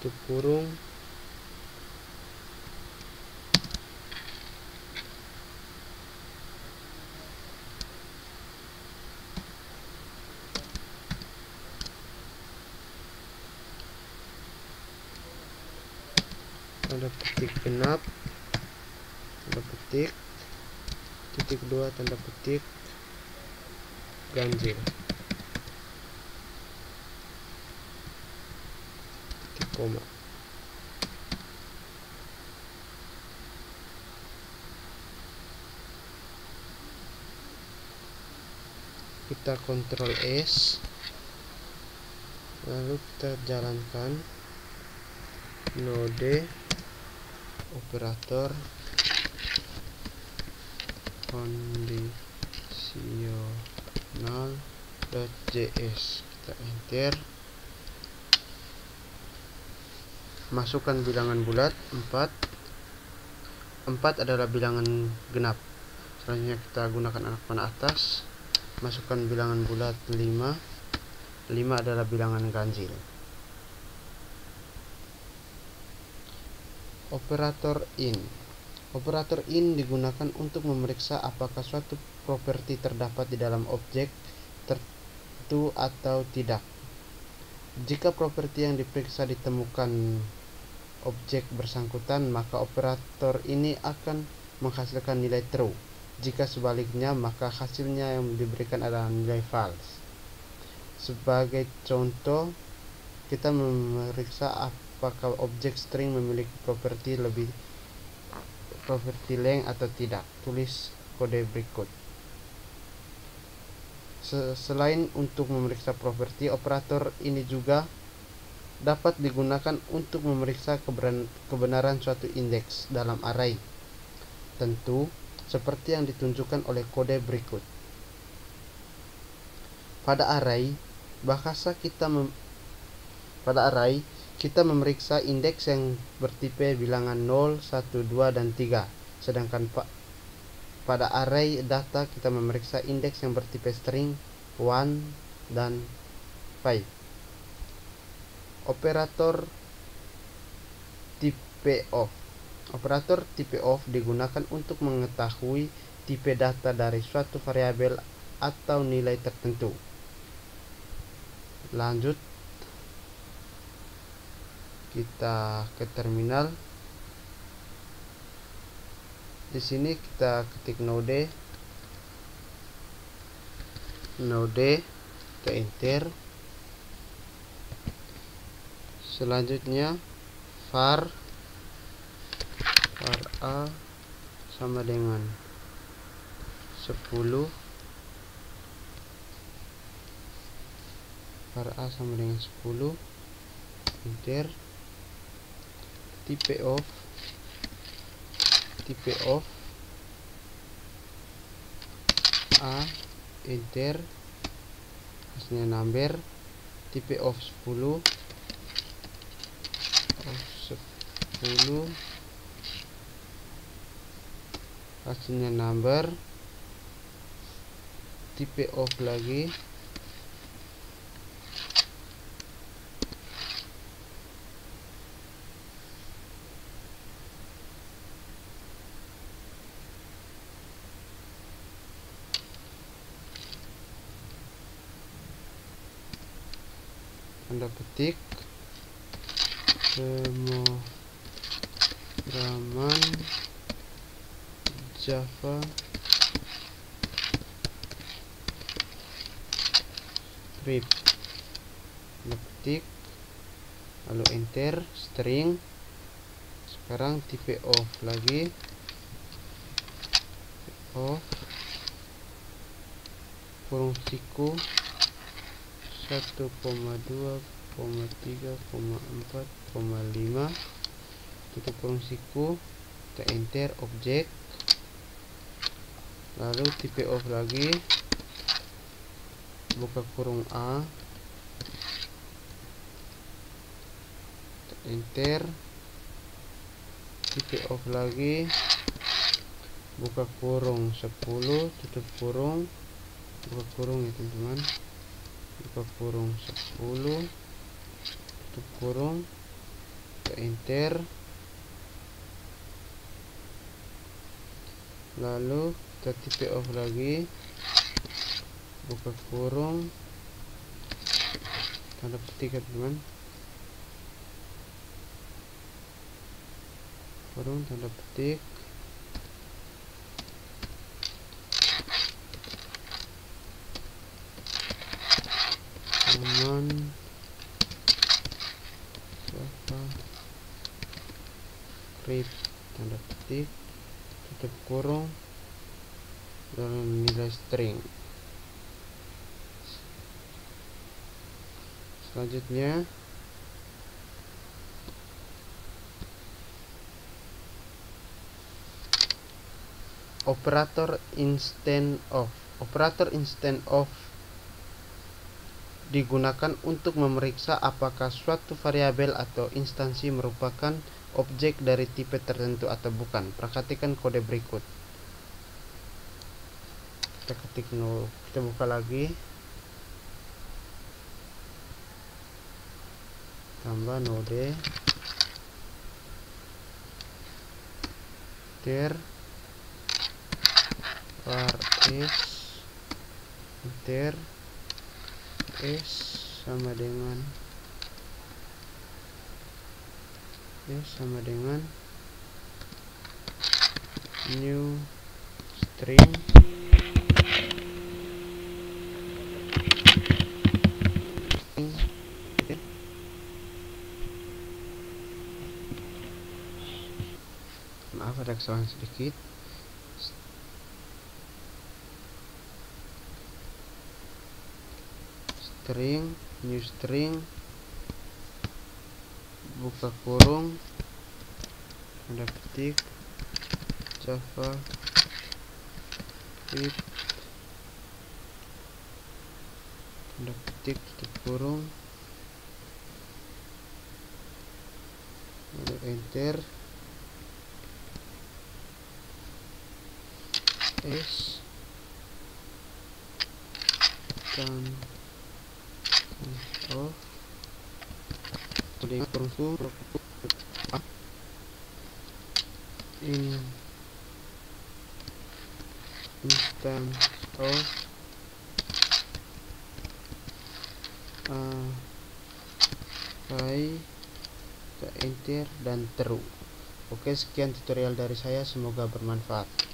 tutup kurung tanda petik genap, tanda petik titik 2 tanda petik ganjil titik koma. Kita Ctrl S lalu kita jalankan node operator conditional.js. Kita enter. Masukkan bilangan bulat 4 adalah bilangan genap. Selanjutnya kita gunakan anak panah atas. Masukkan bilangan bulat 5 adalah bilangan ganjil. Operator in. Operator in digunakan untuk memeriksa apakah suatu properti terdapat di dalam objek tertentu atau tidak. Jika properti yang diperiksa ditemukan objek bersangkutan, maka operator ini akan menghasilkan nilai true. Jika sebaliknya, maka hasilnya yang diberikan adalah nilai false. Sebagai contoh, kita memeriksa apakah objek string memiliki properti length atau tidak. Tulis kode berikut. Selain untuk memeriksa properti, operator ini juga dapat digunakan untuk memeriksa kebenaran suatu indeks dalam array. Tentu, seperti yang ditunjukkan oleh kode berikut. Pada array, kita memeriksa indeks yang bertipe bilangan 0, 1, 2, dan 3. Sedangkan pada array data kita memeriksa indeks yang bertipe string 1 dan 5. Operator type of. Operator type of digunakan untuk mengetahui tipe data dari suatu variabel atau nilai tertentu. Lanjut, kita ke terminal. Di sini kita ketik node, kita enter. Selanjutnya var a sama dengan 10, var a sama dengan 10, enter. Type of a, enter. Hasilnya number. Type of 10 hasilnya number. Type of lagi, tanda petik, pemrograman Java script, tanda petik, lalu enter. String. Sekarang type of lagi, of kurung siku 1,2,3,4,5, tutup kurung siku, kita enter. Objek, lalu type of lagi, buka kurung a, kita enter. Type of lagi, buka kurung 10, tutup kurung, buka kurung ya teman-teman, buka kurung 10, tutup kurung, kita enter. Lalu kita type of lagi, buka kurung, tanda petik ya teman, kurung, tanda petik, teman Java script, tanda petik, tutup kurung, dan nilai string. Selanjutnya operator instead of. Operator instead of digunakan untuk memeriksa apakah suatu variabel atau instansi merupakan objek dari tipe tertentu atau bukan. Perhatikan kode berikut. Kita ketik kita buka lagi, tambah node, enter var s enter s sama dengan new string maaf ada kesalahan sedikit. String new string buka kurung tanda petik Java script tanda petik tutup kurung lalu enter s dan off dengan kurung instance of enter dan true. Oke, sekian tutorial dari saya, semoga bermanfaat.